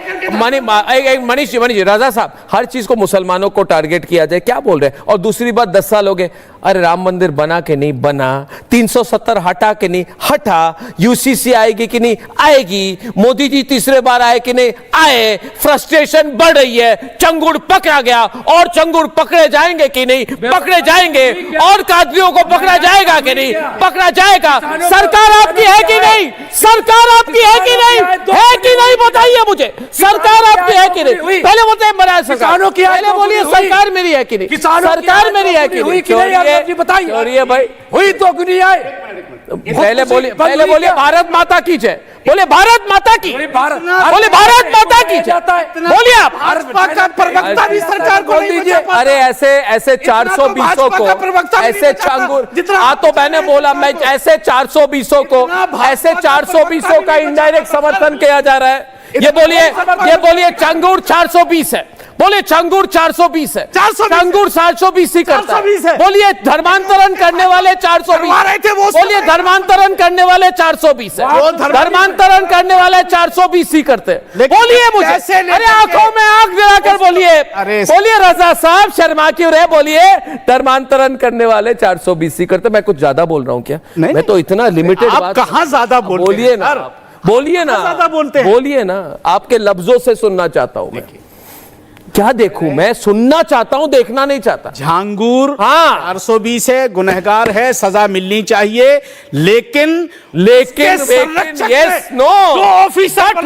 मनीष जी, राजा साहब, हर चीज को मुसलमानों को टारगेट किया जाए, क्या बोल रहे हैं? और दूसरी बात, 10 साल हो गए, अरे राम मंदिर बना के नहीं बना, 370 हटा के नहीं हटा, यूसीसी आएगी कि नहीं आएगी, मोदी जी तीसरे बार आए कि नहीं आए, फ्रस्ट्रेशन बढ़ रही है, चंगुड़ पकड़ा गया और चंगुड़ पकड़े जाएंगे कि नहीं पकड़े जाएंगे, और कादरियों को पकड़ा जाएगा कि नहीं पकड़ा जाएगा। सरकार आपकी है कि नहीं? सरकार आपकी है कि नहीं? है कि नहीं बताइए मुझे, सरकार आपकी है कि नहीं? पहले बोलते हैं सरकार की, पहले बोलिए सरकार मेरी है कि नहीं? सरकार मेरी है कि नहीं? बताइए भाई, हुई तो क्यों नहीं आए? पहले बोलिए भारत माता की जय, बोले भारत माता की, बोले भारत माता की जय, बोलिए आप। का प्रवक्ता भी सरकार को नहीं दीजिए। अरे ऐसे 420 को, ऐसे चंगुर, तो मैंने बोला, मैं ऐसे 420 को, ऐसे 420 का इनडायरेक्ट समर्थन किया जा रहा है। ये बोलिए चंगुर 420 है, बोले चंगुर 420 है, चंगुर 420 ही करता है। बोलिए धर्मांतरण करने वाले 420, बोलिए धर्मांतरण करने वाले 420 है, धर्मांतरण करने वाले 420 ही करते हैं। बोलिए मुझे, अरे आंखों में आंख दिलाकर बोलिए, बोलिए रजा साहब, शर्मा क्यों रहे? बोलिए धर्मांतरण करने वाले 420 ही करते। मैं कुछ ज्यादा बोल रहा हूँ क्या? मैं तो इतना लिमिटेड बात, कहां ज्यादा बोलिए ना, बोलिए ना, आपके लफ्जों से सुनना चाहता हूं मैं। क्या देखूं मैं? सुनना चाहता हूं, देखना नहीं चाहता। झांगुर 420 है, गुनहगार है, सजा मिलनी चाहिए, लेकिन यस नो ऑफिसर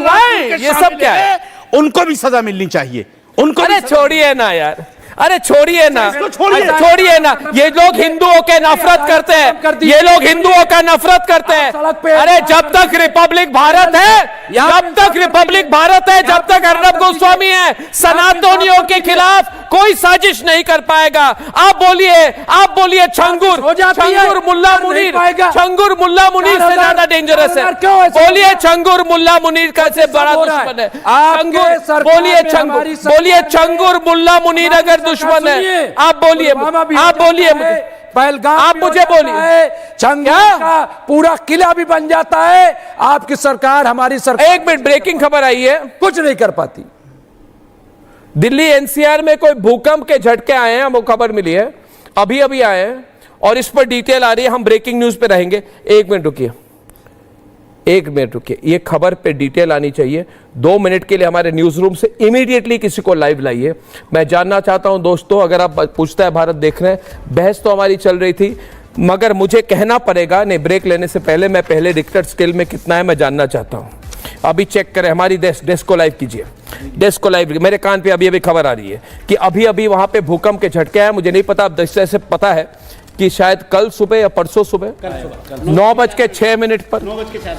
ये सब क्या है? उनको भी सजा मिलनी चाहिए, उनको। अरे छोड़िए ना यार, अरे छोड़िए ना, छोड़िए ना, ये लोग हिंदुओं के नफरत करते हैं, ये लोग हिंदुओं का नफरत करते हैं। अरे जब तक रिपब्लिक भारत है, जब तक रिपब्लिक भारत है, जब तक अर्नब गोस्वामी है, सनातनियों के खिलाफ कोई साजिश नहीं कर पाएगा। आप बोलिए छंगुर मुल्ला मुनीर, छंगुर मुल्ला मुनीर से ज्यादा डेंजरस है। बोलिए छंगुर मुल्ला मुनीर का से बड़ा दुश्मन है छंगुर। बोलिए छंगुर मुल्ला मुनीर अगर दुश्मन है, आप बोलिए पहलगाम, आप मुझे बोलिए, चंगुर का पूरा किला भी बन जाता है। आपकी सरकार, हमारी सरकार, एक मिनट, ब्रेकिंग खबर आई है, कुछ नहीं कर पाती। दिल्ली एनसीआर में कोई भूकंप के झटके आए हैं, वो खबर मिली है, अभी आए हैं, और इस पर डिटेल आ रही है। हम ब्रेकिंग न्यूज पे रहेंगे। एक मिनट रुकिए, ये खबर पे डिटेल आनी चाहिए। 2 मिनट के लिए हमारे न्यूज रूम से इमीडिएटली किसी को लाइव लाइए। मैं जानना चाहता हूं दोस्तों, अगर आप पूछता है भारत देख रहे हैं, बहस तो हमारी चल रही थी, मगर मुझे कहना पड़ेगा, नहीं ब्रेक लेने से पहले मैं पहले रिक्टर स्केल में कितना है मैं जानना चाहता हूं। अभी चेक करें, हमारी डेस्क को लाइव कीजिए, डेस्क को लाइव। मेरे कान पे अभी खबर आ रही है कि अभी वहां पे भूकंप के झटके आए। मुझे नहीं पता, अब से पता है कि शायद कल सुबह या परसों सुबह 9:06 पर,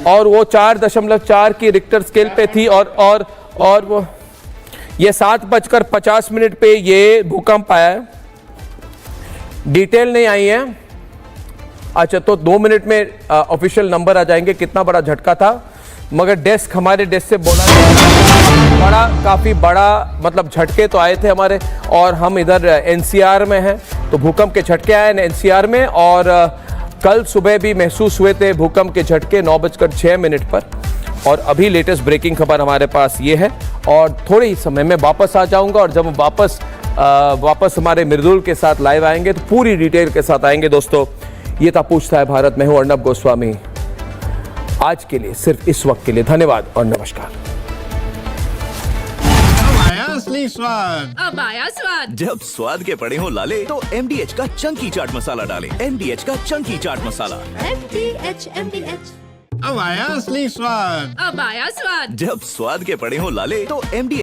और वो 4.4 की रिक्टर स्केल पे थी, और वो ये 7:50 पे ये भूकंप आया है। डिटेल नहीं आई है, अच्छा, तो 2 मिनट में ऑफिशियल नंबर आ जाएंगे कितना बड़ा झटका था, मगर डेस्क, हमारे डेस्क से बोला काफी बड़ा मतलब झटके तो आए थे हमारे, और हम इधर एनसीआर में हैं तो भूकंप के झटके आए एनसीआर में, और कल सुबह भी महसूस हुए थे भूकंप के झटके 9:06 पर। और अभी लेटेस्ट ब्रेकिंग खबर हमारे पास ये है, और थोड़े ही समय में वापस आ जाऊंगा, और जब वापस हमारे मृदुल के साथ लाइव आएंगे तो पूरी डिटेल के साथ आएंगे। दोस्तों, ये था पूछता है भारत, मैं हूं अर्नब गोस्वामी। आज के लिए सिर्फ इस वक्त के लिए धन्यवाद और नमस्कार। असली स्वाद, अब आया स्वाद। जब स्वाद के पड़े हो लाले तो MDH का चंकी चाट मसाला डालें। MDH का चंकी चाट मसाला। MDH अब आया असली स्वाद, अब आया स्वाद। जब स्वाद के पड़े हो लाले तो MDH